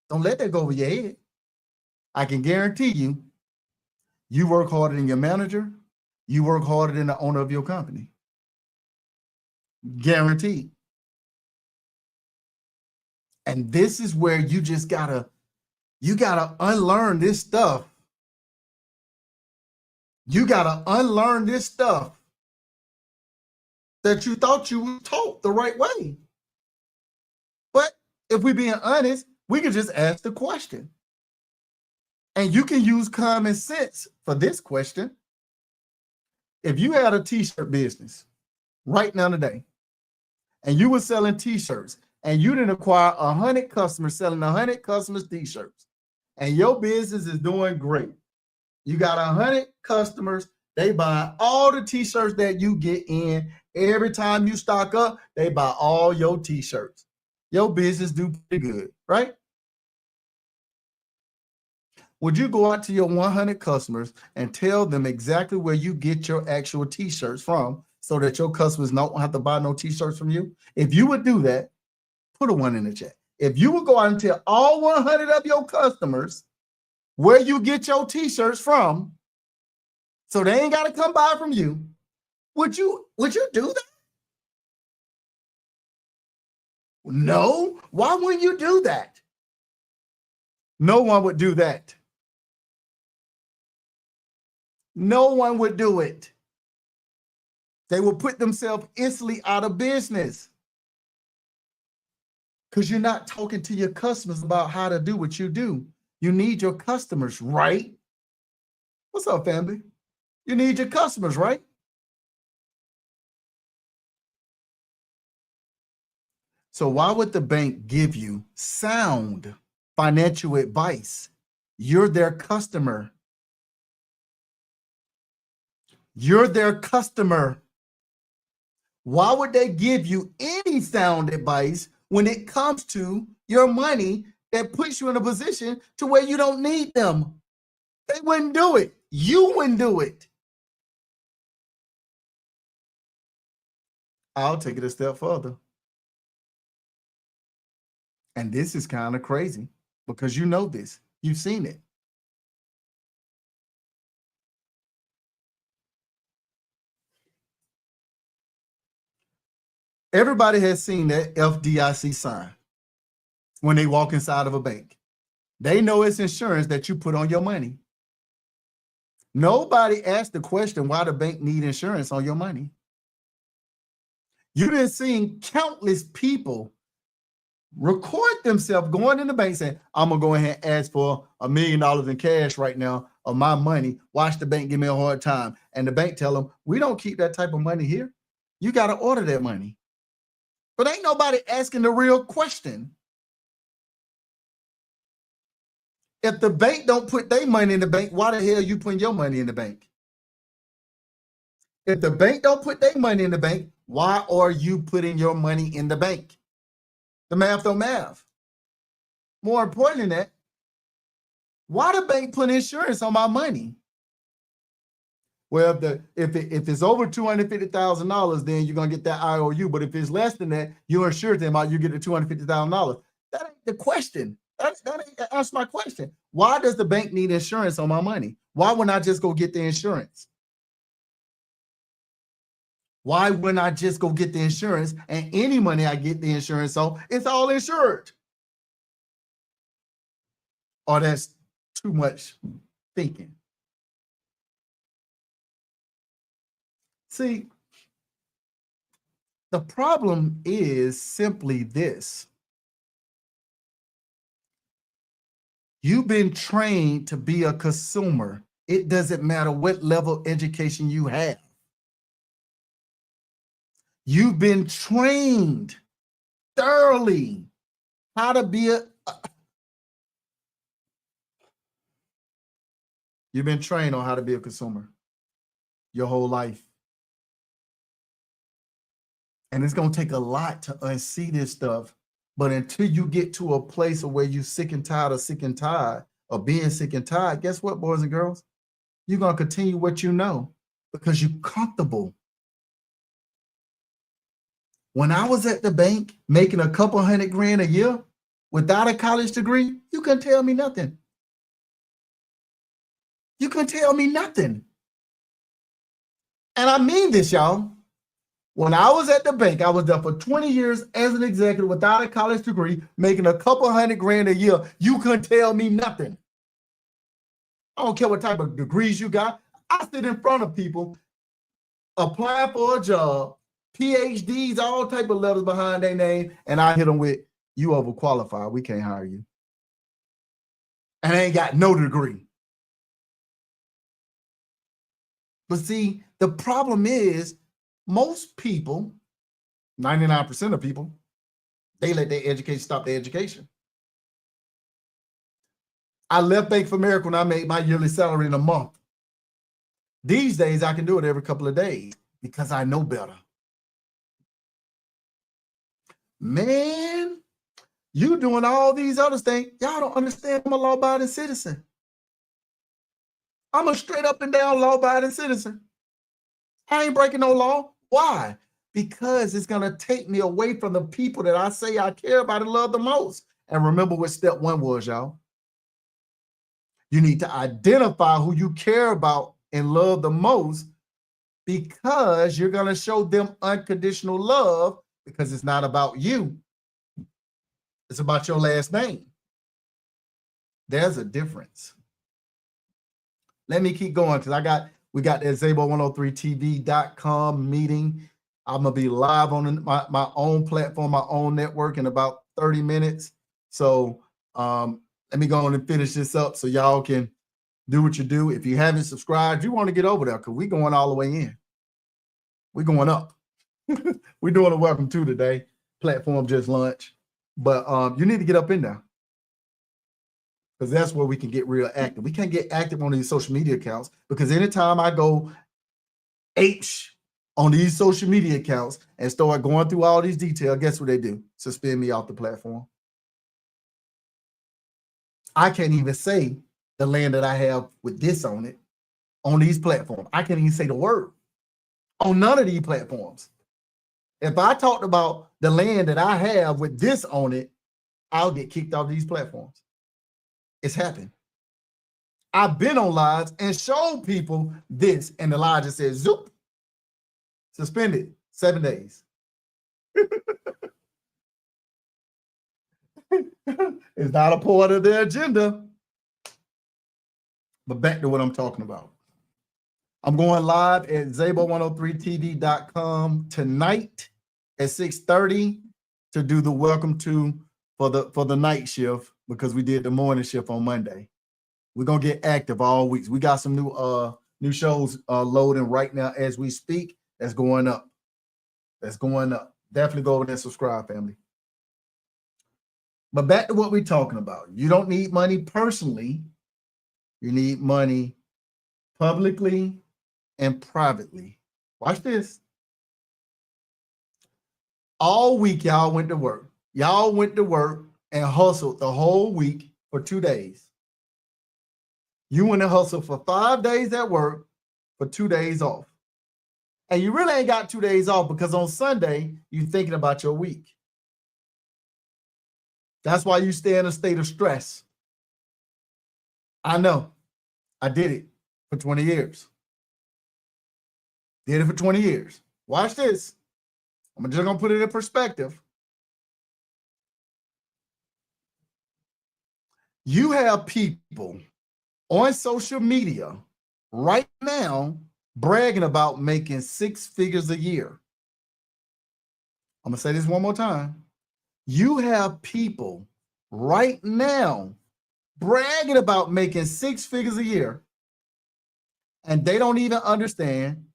Don't let that go over your head. I can guarantee you, you work harder than your manager. You work harder than the owner of your company. Guaranteed. And this is where you just gotta unlearn this stuff. You gotta unlearn this stuff that you thought you were taught the right way. But if we're being honest, we can just ask the question. And you can use common sense for this question. If you had a t-shirt business right now today, and you were selling t-shirts, and you didn't acquire 100 customers selling 100 customers t-shirts, and your business is doing great. You got 100 customers, they buy all the t-shirts that you get in. Every time you stock up, they buy all your t-shirts. Your business do pretty good, right? Would you go out to your 100 customers and tell them exactly where you get your actual t-shirts from so that your customers don't have to buy no t-shirts from you? If you would do that, put a 1 in the chat. If you would go out and tell all 100 of your customers where you get your t-shirts from so they ain't got to come buy from you, would you do that? No. Why wouldn't you do that? No one would do that. No one would do it. They will put themselves instantly out of business because you're not talking to your customers about how to do what you do. You need your customers, right? What's up, family? You need your customers, right? So why would the bank give you sound financial advice? You're their customer. You're their customer. Why would they give you any sound advice when it comes to your money that puts you in a position to where you don't need them? They wouldn't do it. You wouldn't do it. I'll take it a step further. And this is kind of crazy because you know this. You've seen it. Everybody has seen that FDIC sign when they walk inside of a bank. They know it's insurance that you put on your money. Nobody asked the question why the bank need insurance on your money. You've been seeing countless people record themselves going in the bank saying, I'm going to go ahead and ask for $1 million in cash right now of my money. Watch the bank give me a hard time. And the bank tell them, we don't keep that type of money here. You got to order that money. But ain't nobody asking the real question. If the bank don't put their money in the bank, why the hell you putting your money in the bank? If the bank don't put their money in the bank, why are you putting your money in the bank? The math don't math. More important than that, why the bank put insurance on my money? Well, if it's over $250,000, then you're gonna get that IOU. But if it's less than that, you're insured them out, you get the $250,000. That ain't the question. That ain't answer my question. Why does the bank need insurance on my money? Why wouldn't I just go get the insurance? Why wouldn't I just go get the insurance, and any money I get the insurance on, it's all insured? Or that's too much thinking. See, the problem is simply this. You've been trained to be a consumer. It doesn't matter what level of education you have. You've been trained thoroughly how to be you've been trained on how to be a consumer your whole life. And it's going to take a lot to unsee this stuff. But until you get to a place of where you're sick and tired of being sick and tired, guess what, boys and girls? You're going to continue what you know because you're comfortable. When I was at the bank making a couple $100,000 a year without a college degree, you couldn't tell me nothing. You couldn't tell me nothing. And I mean this, y'all. When I was at the bank, I was there for 20 years as an executive without a college degree, making a couple $100,000 a year. You couldn't tell me nothing. I don't care what type of degrees you got. I sit in front of people, apply for a job, PhDs, all type of letters behind their name, and I hit them with, you overqualified. We can't hire you. And I ain't got no degree. But see, the problem is, most people, 99% of people, they let their education stop their education. I left Bank of America when I made my yearly salary in a month. These days, I can do it every couple of days because I know better. Man, you doing all these other things. Y'all don't understand I'm a law-abiding citizen. I'm a straight up and down law-abiding citizen. I ain't breaking no law. Why? Because it's going to take me away from the people that I say I care about and love the most. And remember what step one was, y'all. You need to identify who you care about and love the most, because you're going to show them unconditional love, because it's not about you. It's about your last name. There's a difference. Let me keep going because we got the Szabo103tv.com meeting. I'm going to be live on my own platform, my own network in about 30 minutes. So let me go on and finish this up so y'all can do what you do. If you haven't subscribed, you want to get over there because we're going all the way in. We're going up. We're doing a welcome to today. Platform just launched. But you need to get up in there, because that's where we can get real active. We can't get active on these social media accounts, because anytime I go H on these social media accounts and start going through all these details, guess what they do? Suspend me off the platform. I can't even say the land that I have with this on it on these platforms. I can't even say the word on none of these platforms. If I talked about the land that I have with this on it, I'll get kicked off these platforms. It's happened. I've been on lives and showed people this, and the live just says, zoop, suspended 7 days. It's not a part of the agenda. But back to what I'm talking about. I'm going live at Szabo103tv.com tonight at 6:30 to do the welcome to for the night shift, because we did the morning shift on Monday. We're gonna get active all weeks. We got some new shows loading right now as we speak. That's going up. That's going up. Definitely go over there and subscribe, family. But back to what we're talking about. You don't need money personally. You need money publicly and privately. Watch this. All week, y'all went to work. Y'all went to work and hustled the whole week for 2 days. You went and hustled for 5 days at work for 2 days off. And you really ain't got 2 days off because on Sunday, you're thinking about your week. That's why you stay in a state of stress. I know. I did it for 20 years. Did it for 20 years. Watch this. I'm just going to put it in perspective. You have people on social media right now bragging about making 6 figures a year. I'm going to say this one more time. You have people right now bragging about making 6 figures a year, and they don't even understand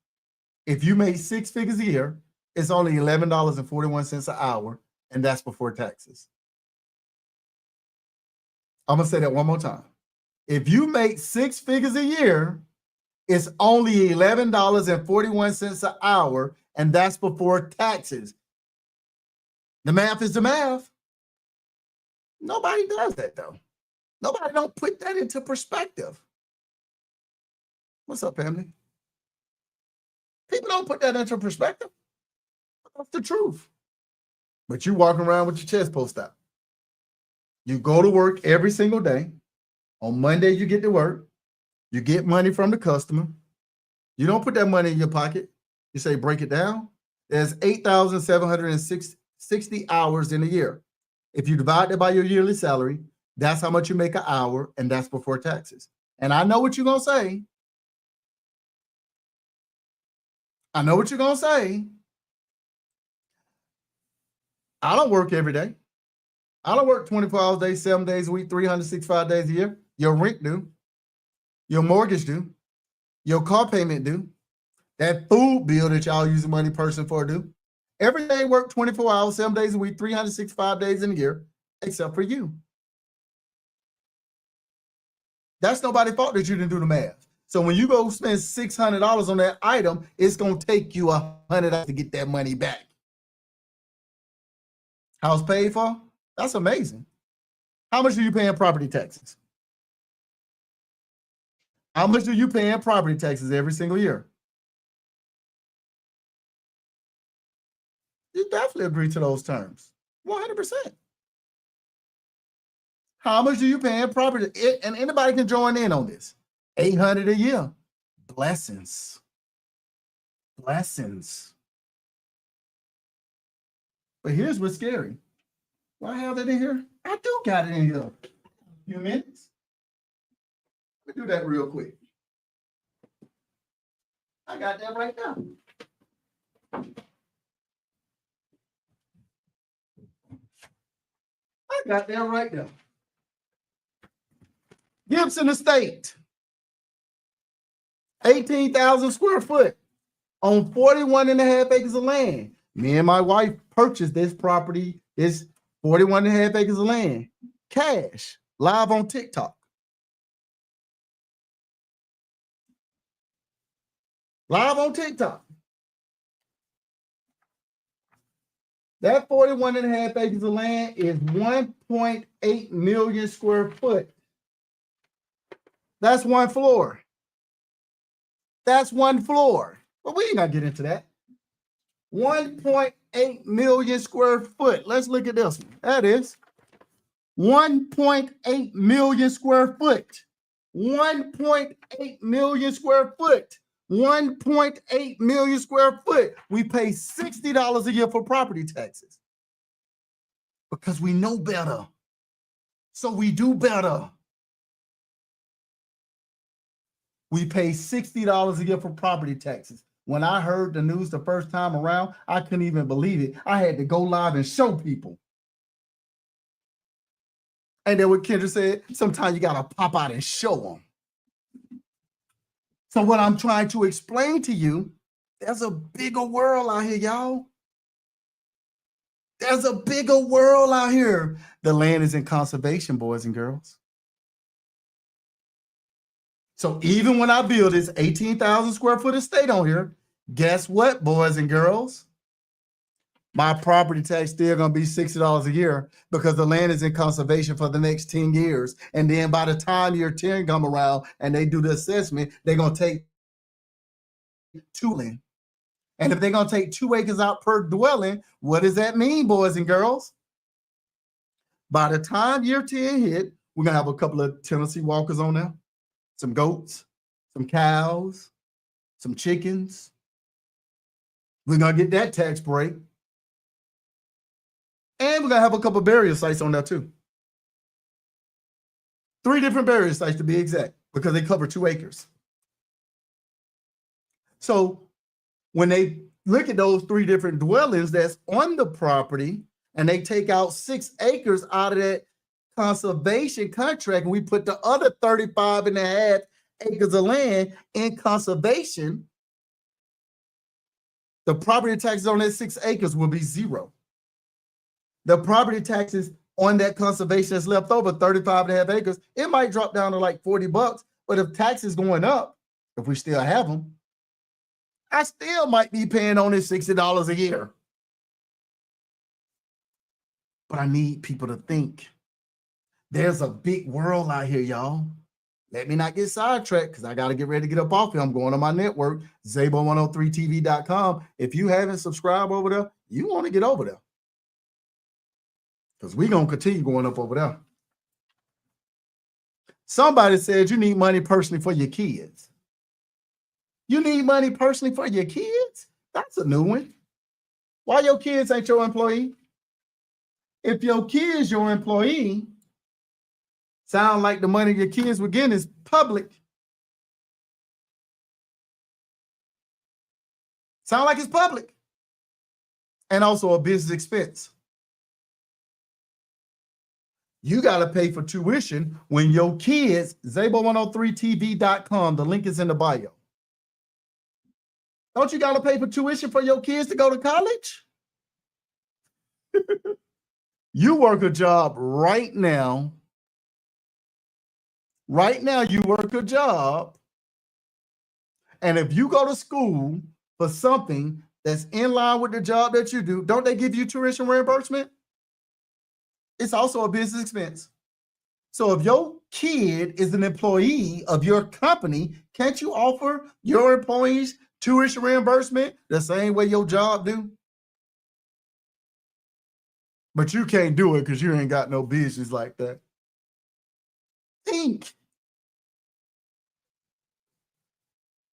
if you make 6 figures a year, it's only $11.41 an hour, and that's before taxes. I'm going to say that one more time. If you make 6 figures a year, it's only $11.41 an hour, and that's before taxes. The math is the math. Nobody does that, though. Nobody don't put that into perspective. What's up, family? People don't put that into perspective. That's the truth. But you walking around with your chest post out. You go to work every single day. On Monday, you get to work. You get money from the customer. You don't put that money in your pocket. You say, break it down. There's 8,760 hours in a year. If you divide that by your yearly salary, that's how much you make an hour, and that's before taxes. And I know what you're going to say. I know what you're going to say. I don't work every day. I don't work 24 hours a day, 7 days a week, 365 days a year. Your rent do. Your mortgage do. Your car payment do. That food bill that y'all use the money person for do. Every day work 24 hours, 7 days a week, 365 days in a year, except for you. That's nobody's fault that you didn't do the math. So when you go spend $600 on that item, it's going to take you $100 to get that money back. House paid for? That's amazing. How much are you paying property taxes? How much are you paying property taxes every single year? You definitely agree to those terms. 100%. How much are you paying property? And anybody can join in on this. $800 a year. Blessings. Blessings. But here's what's scary. Do I have it in here? I do got it in here. A few minutes. Let me do that real quick. I got that right now. I got that right now. Gibson Estate. 18,000 square foot on 41 and a half acres of land. Me and my wife purchased this property, this 41 and a half acres of land, cash, live on TikTok. Live on TikTok. That 41 and a half acres of land is 1.8 million square foot. That's one floor. That's one floor. But we ain't gonna get into that. 1.8 million square foot. Let's look at this one. That is 1.8 million square foot. 1.8 million square foot. 1.8 million square foot. We pay $60 a year for property taxes because we know better. So we do better. We pay $60 a year for property taxes. When I heard the news the first time around, I couldn't even believe it. I had to go live and show people. And then what Kendra said, sometimes you got to pop out and show them. So what I'm trying to explain to you, there's a bigger world out here, y'all. There's a bigger world out here. The land is in conservation, boys and girls. So even when I build this 18,000 square foot estate on here, guess what, boys and girls? My property tax still gonna be $60 a year because the land is in conservation for the next 10 years. And then by the time year 10 come around and they do the assessment, they're gonna take 2 land. And if they're gonna take 2 acres out per dwelling, what does that mean, boys and girls? By the time year 10 hit, we're gonna have a couple of Tennessee Walkers on there, some goats, some cows, some chickens. We're gonna get that tax break. And we're gonna have a couple of burial sites on there too. 3 different burial sites to be exact, because they cover 2 acres. So when they look at those 3 different dwellings that's on the property, and they take out 6 acres out of that conservation contract, and we put the other 35.5 acres of land in conservation, the property taxes on that 6 acres will be 0. The property taxes on that conservation that's left over, 35.5 acres, it might drop down to like $40. But if taxes going up, if we still have them, I still might be paying on this $60 a year. But I need people to think. There's a big world out here, y'all. Let me not get sidetracked because I got to get ready to get up off here. I'm going on my network, Zabo103TV.com. If you haven't subscribed over there, you want to get over there. Because we're going to continue going up over there. Somebody said you need money personally for your kids. You need money personally for your kids? That's a new one. Why your kids ain't your employee? If your kid's your employee, sound like the money your kids were getting is public. Sound like it's public. And also a business expense. You got to pay for tuition when your kids, Zabo103TV.com, the link is in the bio. Don't you got to pay for tuition for your kids to go to college? You work a job right now. Right now, you work a job. And if you go to school for something that's in line with the job that you do, don't they give you tuition reimbursement? It's also a business expense. So if your kid is an employee of your company, can't you offer your employees tuition reimbursement the same way your job do? But you can't do it because you ain't got no business like that. Think.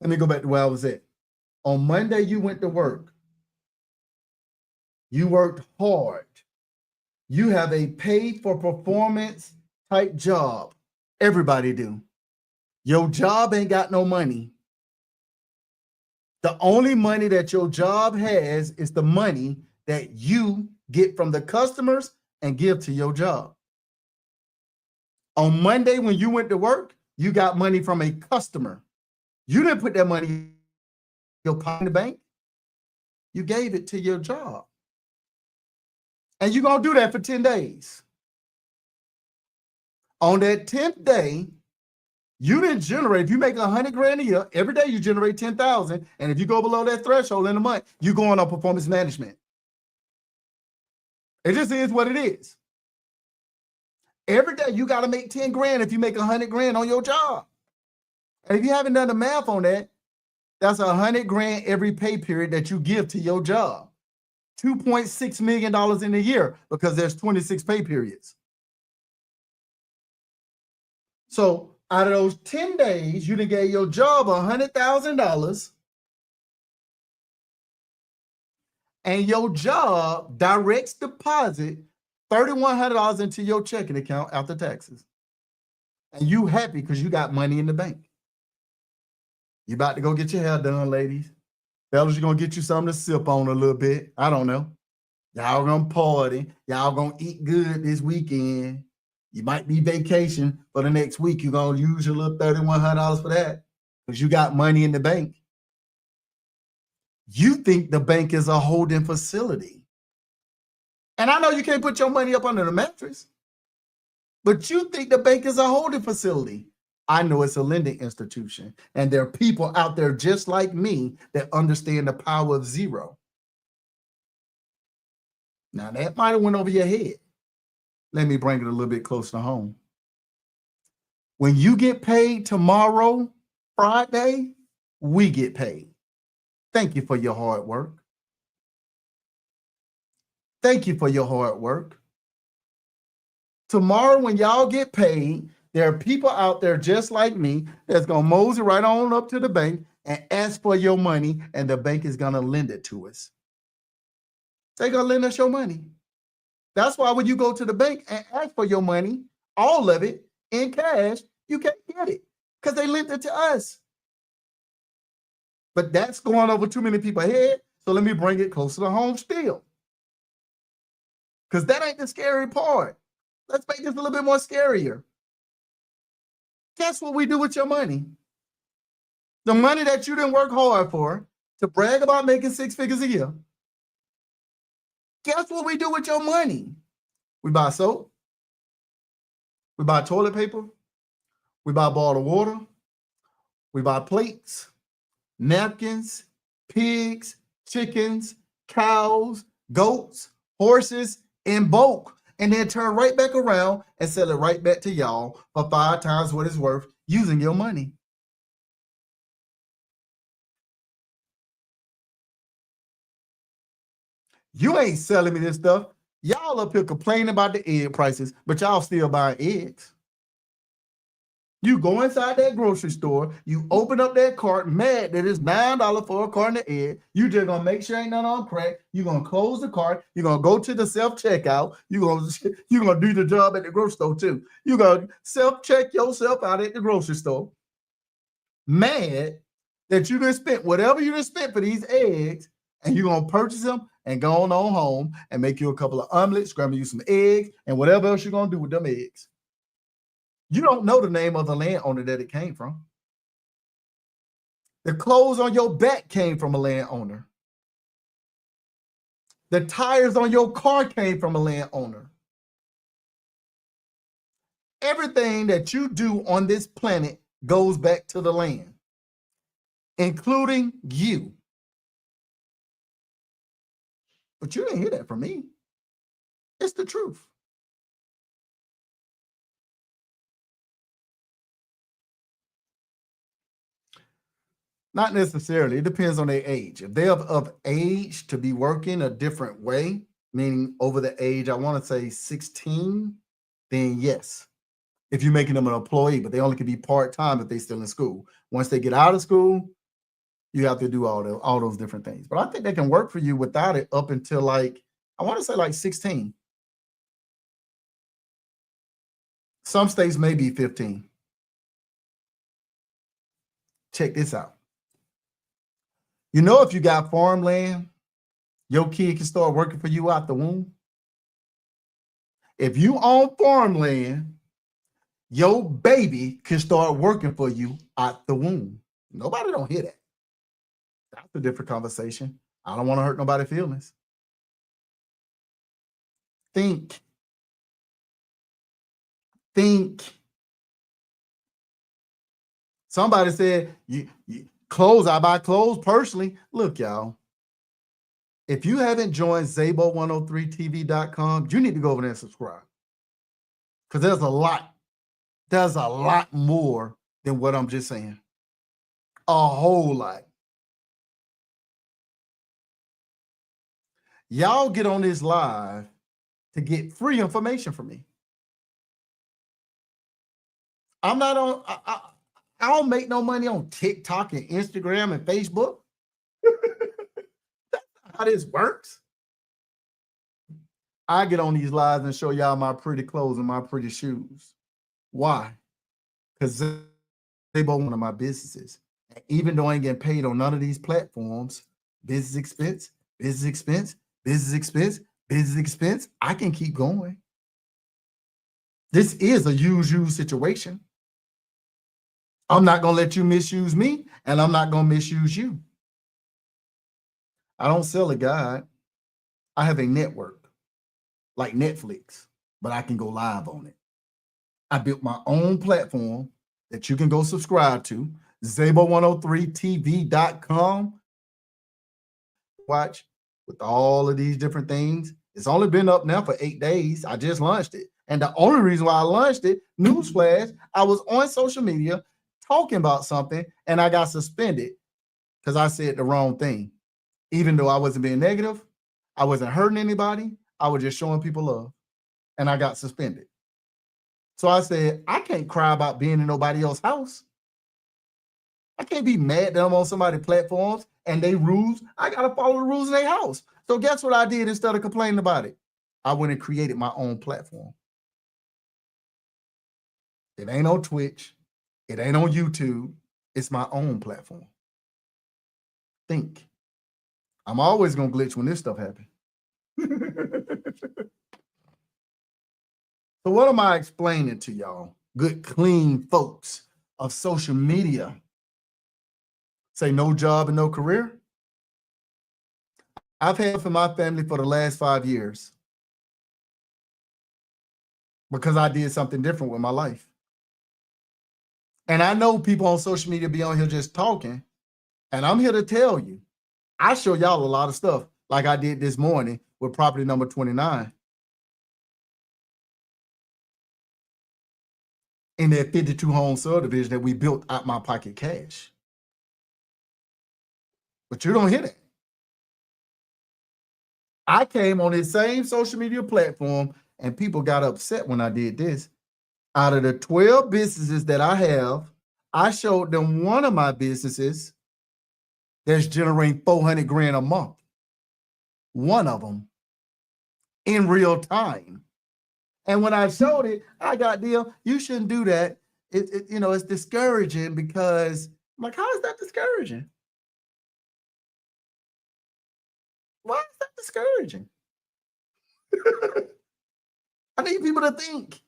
Let me go back to where I was at. On Monday, you went to work. You worked hard. You have a paid for performance type job. Everybody do. Your job ain't got no money. The only money that your job has is the money that you get from the customers and give to your job. On Monday, when you went to work, you got money from a customer. You didn't put that money in your pocket in the bank. You gave it to your job. And you're going to do that for 10 days. On that 10th day, you didn't generate, if you make $100,000 a year, every day you generate 10,000. And if you go below that threshold in a month, you're going on performance management. It just is what it is. Every day you got to make 10 grand if you make $100,000 on your job. And if you haven't done the math on that, that's $100,000 every pay period that you give to your job. $2.6 million in a year because there's 26 pay periods. So out of those 10 days, you done gave your job $100,000, and your job directs deposit $3,100 into your checking account after taxes. And you happy because you got money in the bank. You about to go get your hair done, ladies. Fellas, you're going to get you something to sip on a little bit. I don't know. Y'all going to party. Y'all going to eat good this weekend. You might be vacation for the next week. You're going to use your little $3,100 for that because you got money in the bank. You think the bank is a holding facility. And I know you can't put your money up under the mattress, but you think the bank is a holding facility. I know it's a lending institution, and there are people out there just like me that understand the power of zero. Now, that might have went over your head. Let me bring it a little bit closer to home. When you get paid tomorrow, Friday, we get paid. Thank you for your hard work. Thank you for your hard work. Tomorrow, when y'all get paid, there are people out there just like me that's going to mosey right on up to the bank and ask for your money, and the bank is going to lend it to us. They're going to lend us your money. That's why when you go to the bank and ask for your money, all of it in cash, you can't get it because they lent it to us. But that's going over too many people's head. So let me bring it closer to home still. Because that ain't the scary part. Let's make this a little bit more scarier. Guess what we do with your money? The money that you didn't work hard for to brag about making 6 figures a year. Guess what we do with your money? We buy soap. We buy toilet paper. We buy bottled water. We buy plates, napkins, pigs, chickens, cows, goats, horses in bulk, and then turn right back around and sell it right back to y'all for 5 times what it's worth using your money. You ain't selling me this stuff. Y'all up here complaining about the egg prices, but y'all still buying eggs. You go inside that grocery store, you open up that cart, mad that it's $9 for a carton of egg. You just gonna make sure ain't none on crack. You're gonna close the cart. You're gonna go to the self-checkout. You're gonna do the job at the grocery store too. You're gonna self-check yourself out at the grocery store. Mad that you done spent whatever you done spent for these eggs, and you're gonna purchase them and go on home and make you a couple of omelets, scramble you some eggs, and whatever else you're gonna do with them eggs. You don't know the name of the landowner that it came from. The clothes on your back came from a landowner. The tires on your car came from a landowner. Everything that you do on this planet goes back to the land, including you. But you didn't hear that from me. It's the truth. Not necessarily. It depends on their age. If they're of age to be working a different way, meaning over the age, I want to say 16, then yes. If you're making them an employee, but they only can be part-time if they're still in school. Once they get out of school, you have to do all those different things. But I think they can work for you without it up until like, I want to say like 16. Some states may be 15. Check this out. You know, if you got farmland, your kid can start working for you out the womb. If you own farmland, your baby can start working for you out the womb. Nobody don't hear that. That's a different conversation. I don't want to hurt nobody's feelings. Think. Somebody said, clothes, I buy clothes personally. Look, y'all, if you haven't joined Zabo103tv.com, you need to go over there and subscribe. Because there's a lot more than what I'm just saying. A whole lot. Y'all get on this live to get free information from me. I'm not on, I don't make no money on TikTok and Instagram and Facebook. That's not how this works. I get on these lives and show y'all my pretty clothes and my pretty shoes. Why? Because they both one of my businesses. And even though I ain't getting paid on none of these platforms, business expense, I can keep going. This is a use situation. I'm not going to let you misuse me, and I'm not going to misuse you. I don't sell a guide. I have a network. like Netflix, but I can go live on it. I built my own platform that you can go subscribe to, Zabo103TV.com. Watch with all of these different things. It's only been up now for 8 days. I just launched it. And the only reason why I launched it, newsflash, I was on social media talking about something and I got suspended because I said the wrong thing. Even though I wasn't being negative, I wasn't hurting anybody. I was just showing people love and I got suspended. So I said, I can't cry about being in nobody else's house. I can't be mad that I'm on somebody's platforms and they rules. I got to follow the rules in their house. So guess what I did instead of complaining about it? I went and created my own platform. It ain't on Twitch. It ain't on YouTube. It's my own platform. Think. I'm always going to glitch when this stuff happens. So what am I explaining to y'all, good, clean folks of social media? Say no job and no career? I've had for my family for the last 5 years because I did something different with my life. And I know people on social media be on here just talking, and I'm here to tell you, I show y'all a lot of stuff like I did this morning with property number 29. In that 52 home subdivision that we built out my pocket cash. But you don't hear that. I came on this same social media platform and people got upset when I did this. Out of the 12 businesses that I have, I showed them one of my businesses that's generating 400 grand a month. One of them in real time. And when I showed it, I got deal. You shouldn't do that. It's discouraging because I'm like, how is that discouraging? Why is that discouraging? I need people to think.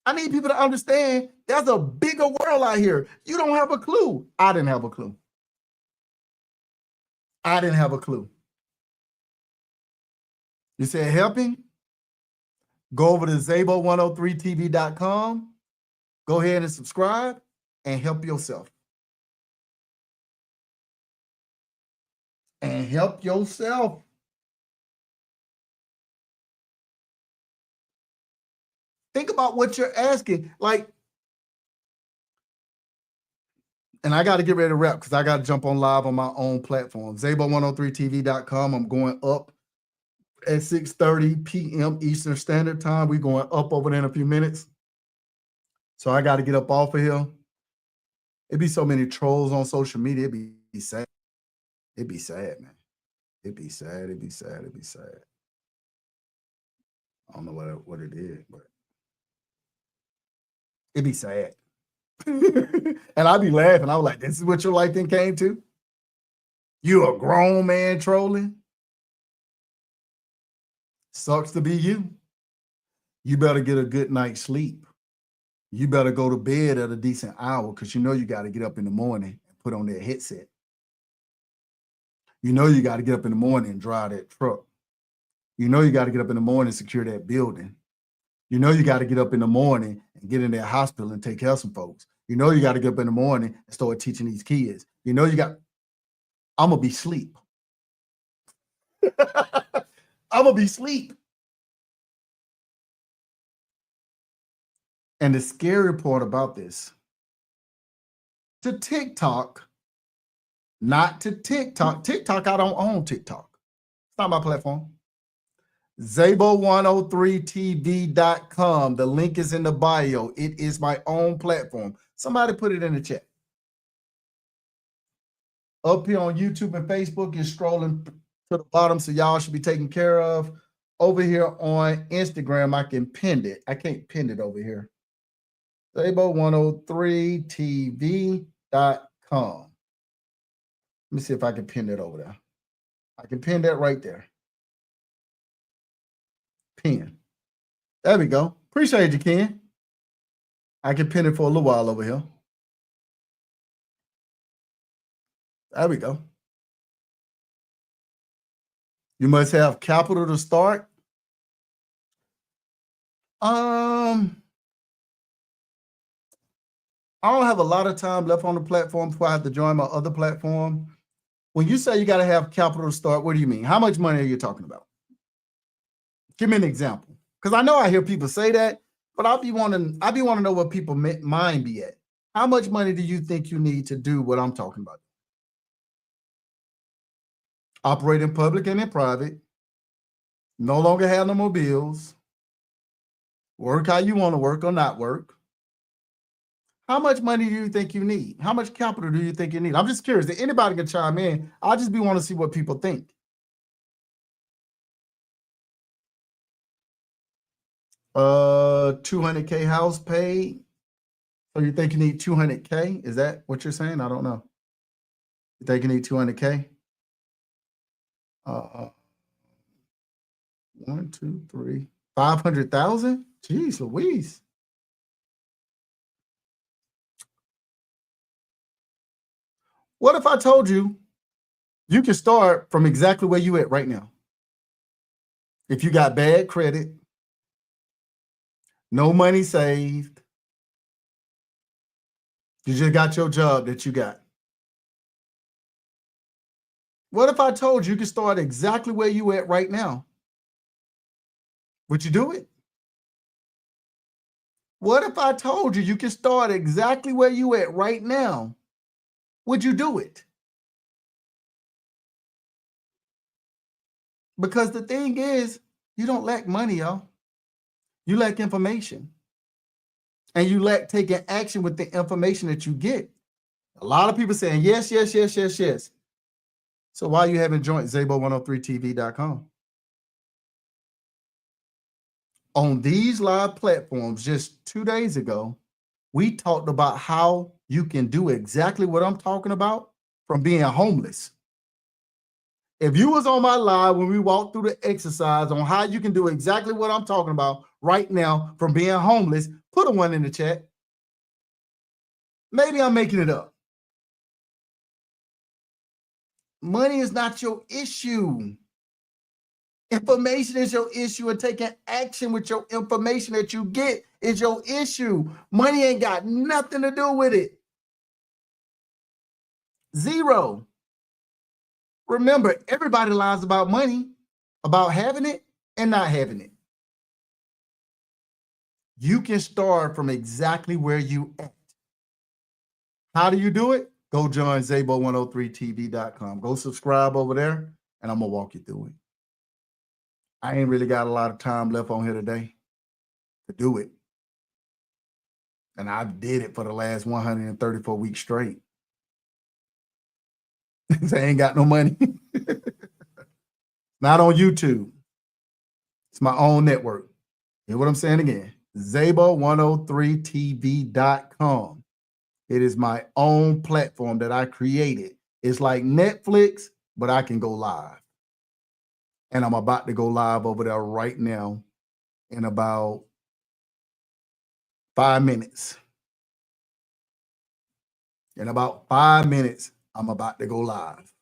I need people to understand there's a bigger world out here. You don't have a clue. I didn't have a clue. I didn't have a clue. You said helping? Go over to Zabo103TV.com. Go ahead and subscribe and help yourself. And help yourself. Think about what you're asking. Like, and I got to get ready to wrap because I got to jump on live on my own platform. Zabo103TV.com. I'm going up at 6:30 p.m. Eastern Standard Time. We're going up over there in a few minutes. So I got to get up off of here. It'd be so many trolls on social media. It'd be sad. It'd be sad, man. It'd be sad. It'd be sad. It'd be sad. I don't know what it is, but it'd be sad. And I'd be laughing. I was like, this is what your life then came to? You a grown man trolling? Sucks to be you. You better get a good night's sleep. You better go to bed at a decent hour because you know you got to get up in the morning and put on that headset. You know you got to get up in the morning and drive that truck. You know you got to get up in the morning and secure that building. You know you got to get up in the morning and get in that hospital and take care of some folks. You know you got to get up in the morning and start teaching these kids. You know I'm going to be asleep. I'm going to be asleep. And the scary part about this, to TikTok, not to TikTok. TikTok, I don't own TikTok. It's not my platform. Zabo103TV.com. The link is in the bio. It is my own platform. Somebody put it in the chat. Up here on YouTube and Facebook, you're scrolling to the bottom, so y'all should be taken care of. Over here on Instagram, I can pin it. I can't pin it over here. Zabo103TV.com. Let me see if I can pin that over there. I can pin that right there. Pin. There we go. Appreciate you, Ken. I can pin it for a little while over here. There we go. You must have capital to start. I don't have a lot of time left on the platform before I have to join my other platform. When you say you got to have capital to start, what do you mean? How much money are you talking about? Give me an example. Because I know I hear people say that, but I'll be wanting to know what people mind be at. How much money do you think you need to do what I'm talking about? Operate in public and in private. No longer have no more bills. Work how you want to work or not work. How much money do you think you need? How much capital do you think you need? I'm just curious. If anybody can chime in, I'll just be wanting to see what people think. 200K house paid. So you think you need 200K? Is that what you're saying? I don't know. You think you need 200K? 1, 2, 3, 500,000? Jeez Louise. What if I told you you can start from exactly where you at right now? If you got bad credit, no money saved, you just got your job that you got. What if I told you could start exactly where you at right now? Would you do it? What if I told you you could start exactly where you at right now? Would you do it? Because the thing is, you don't lack money, y'all. You lack information. And you lack taking action with the information that you get. A lot of people saying yes, yes, yes, yes, yes. So why you haven't joined Zabo103TV.com? On these live platforms just 2 days ago, we talked about how you can do exactly what I'm talking about from being homeless. If you was on my live when we walked through the exercise on how you can do exactly what I'm talking about right now from being homeless, put a 1 in the chat. Maybe I'm making it up. Money is not your issue. Information is your issue, and taking action with your information that you get is your issue. Money ain't got nothing to do with it. Zero. Remember, everybody lies about money, about having it and not having it. You can start from exactly where you at. How do you do it? Go join Zabo103TV.com. Go subscribe over there, and I'm going to walk you through it. I ain't really got a lot of time left on here today to do it. And I did it for the last 134 weeks straight. I ain't got no money. Not on YouTube. It's my own network. Hear what I'm saying again? Zabo103TV.com. It is my own platform that I created. It's like Netflix, but I can go live. And I'm about to go live over there right now in about 5 minutes. In about 5 minutes, I'm about to go live.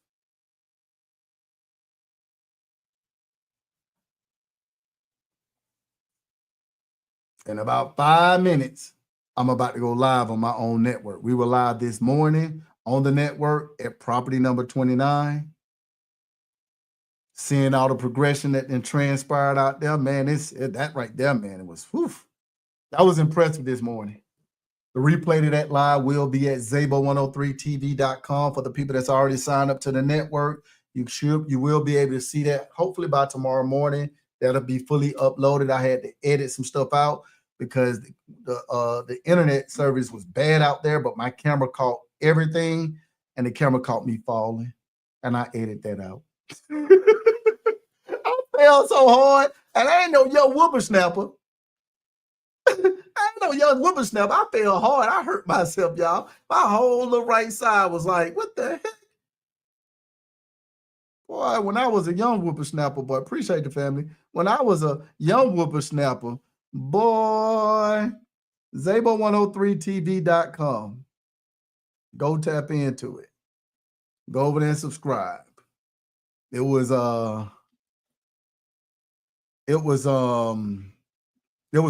In about 5 minutes, I'm about to go live on my own network. We were live this morning on the network at property number 29. Seeing all the progression that then transpired out there, man, that right there, man, it was, whew. I was impressed with this morning. The replay to that live will be at Zabo103TV.com for the people that's already signed up to the network. You will be able to see that hopefully by tomorrow morning. That'll be fully uploaded. I had to edit some stuff out because the internet service was bad out there, but my camera caught everything, and the camera caught me falling, and I edited that out. I fell so hard, and I ain't no young whippersnapper. I ain't no young whippersnapper. I fell hard. I hurt myself, y'all. My whole little right side was like, what the heck? Boy, when I was a young whippersnapper, boy, appreciate the family. When I was a young whippersnapper, boy, Zabo103TV.com. Go tap into it. Go over there and subscribe. It was it was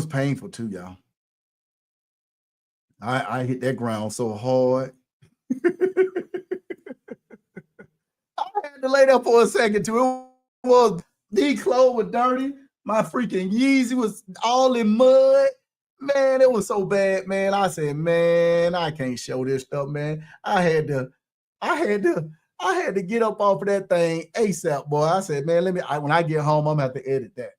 painful too, y'all. I hit that ground so hard. I had to lay there for a second too. It was, these clothes were dirty. My freaking Yeezy was all in mud. Man, it was so bad, man. I said, man, I can't show this stuff, man. I had to get up off of that thing ASAP, boy. I said, man, when I get home, I'm gonna have to edit that.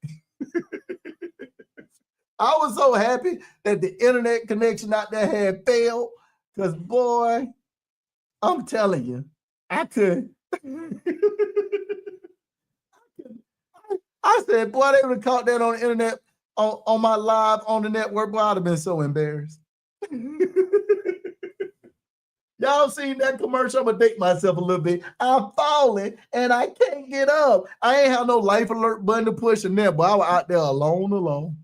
I was so happy that the internet connection out there had failed. Because, boy, I'm telling you, I could. I said, boy, they would have caught that on the internet, on my live on the network. Boy, I'd have been so embarrassed. Y'all seen that commercial? I'm gonna date myself a little bit. I'm falling and I can't get up. I ain't have no life alert button to push in there, but I was out there alone.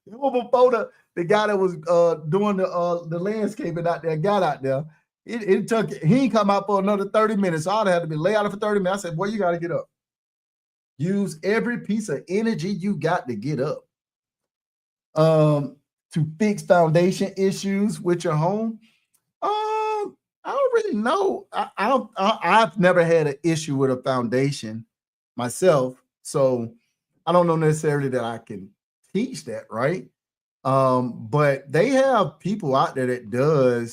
Before the guy that was doing the landscaping out there got out there, he ain't come out for another 30 minutes. So I'd have to be lay out for 30 minutes. I said, boy, you got to get up. Use every piece of energy you got to get up. To fix foundation issues with your home. I don't really know. I've never had an issue with a foundation myself, so I don't know necessarily that I can teach that, right? But they have people out there that do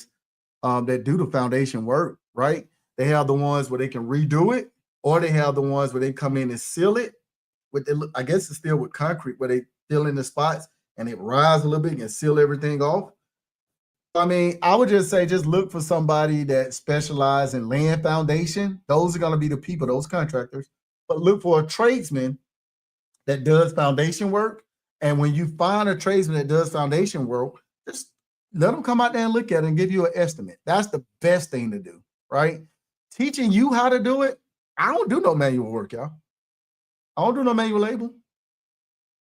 the foundation work, right? They have the ones where they can redo it, or they have the ones where they come in and seal it with I guess it's still with concrete, where they fill in the spots and it rise a little bit and seal everything off. I mean, I would just say, just look for somebody that specializes in laying foundation. Those are going to be the people, those contractors. But look for a tradesman that does foundation work. And when you find a tradesman that does foundation work, just let them come out there and look at it and give you an estimate. That's the best thing to do, right? Teaching you how to do it. I don't do no manual work, y'all. I don't do no manual labor.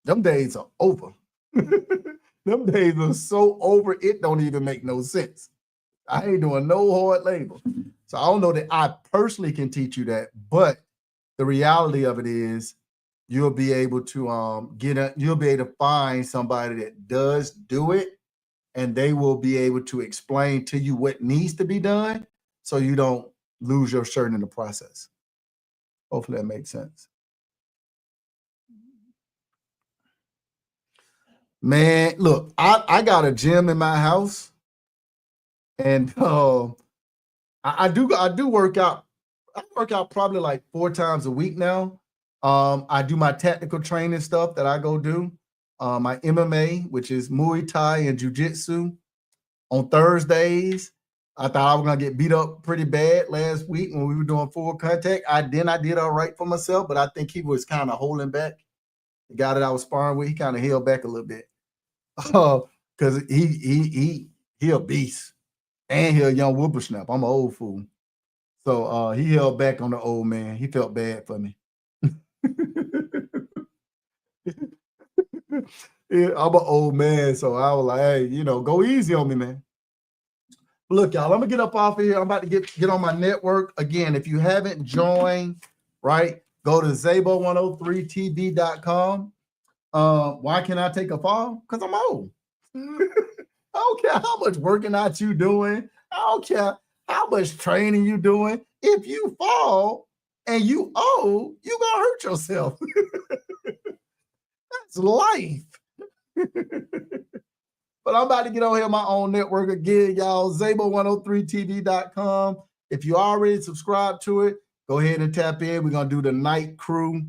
Them days are over. Them days are so over, it don't even make no sense. I ain't doing no hard labor. So I don't know that I personally can teach you that, but the reality of it is you'll be able to you'll be able to find somebody that does do it, and they will be able to explain to you what needs to be done so you don't lose your shirt in the process. Hopefully that makes sense. Man, look, I got a gym in my house, and I do work out. I work out probably like 4 times a week now. I do my technical training stuff that I go do. My MMA, which is Muay Thai and Jiu-Jitsu, on Thursdays. I thought I was gonna get beat up pretty bad last week when we were doing full contact. I did all right for myself, but I think he was kind of holding back. The guy that I was sparring with, he kind of held back a little bit. Because he a beast, and he a young whippersnapper. I'm an old fool. So he held back on the old man. He felt bad for me. Yeah, I'm an old man, so I was like, hey, go easy on me, man. Look, y'all, I'm gonna get up off of here. I'm about to get on my network. Again, if you haven't joined, right, go to Zabo103tv.com. Why can I take a fall? Because I'm old. I don't care how much working out you doing. I don't care how much training you doing. If you fall and you old, you gonna hurt yourself. That's life. But I'm about to get on here my own network again, y'all. Zabo103tv.com. If you already subscribed to it, go ahead and tap in. We're gonna do the night crew.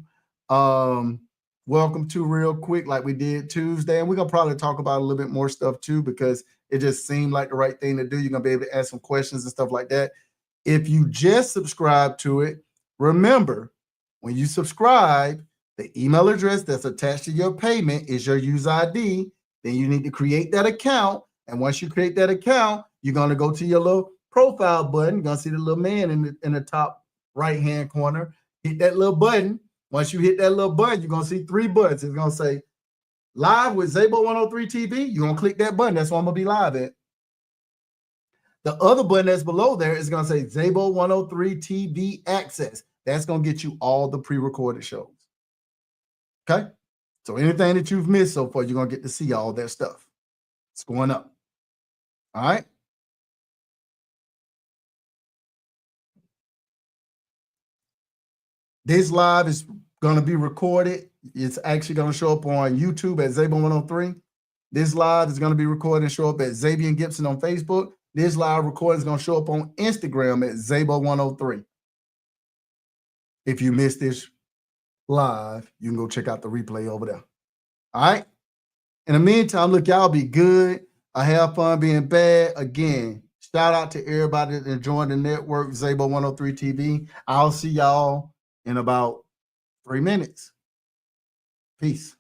Welcome to real quick, like we did Tuesday. And we're gonna probably talk about a little bit more stuff too, because it just seemed like the right thing to do. You're gonna be able to ask some questions and stuff like that. If you just subscribe to it, remember, when you subscribe, the email address that's attached to your payment is your user ID. Then you need to create that account. And once you create that account, you're going to go to your little profile button. You're going to see the little man in the top right-hand corner. Hit that little button. Once you hit that little button, you're going to see 3 buttons. It's going to say live with Zabo103 TV. You're going to click that button. That's what I'm going to be live at. The other button that's below there is going to say Zabo103 TV access. That's going to get you all the pre-recorded shows. Okay. So anything that you've missed so far, you're going to get to see all that stuff. It's going up. All right. This live is going to be recorded. It's actually going to show up on YouTube at Zabo103. This live is going to be recorded and show up at Xavier Gibson on Facebook. This live recording is going to show up on Instagram at Zabo103. If you missed this live, you can go check out the replay over there. All right. In the meantime, look, y'all be good. I have fun being bad. Again, shout out to everybody that joined the network, Zabo103 TV. I'll see y'all in about 3 minutes. Peace.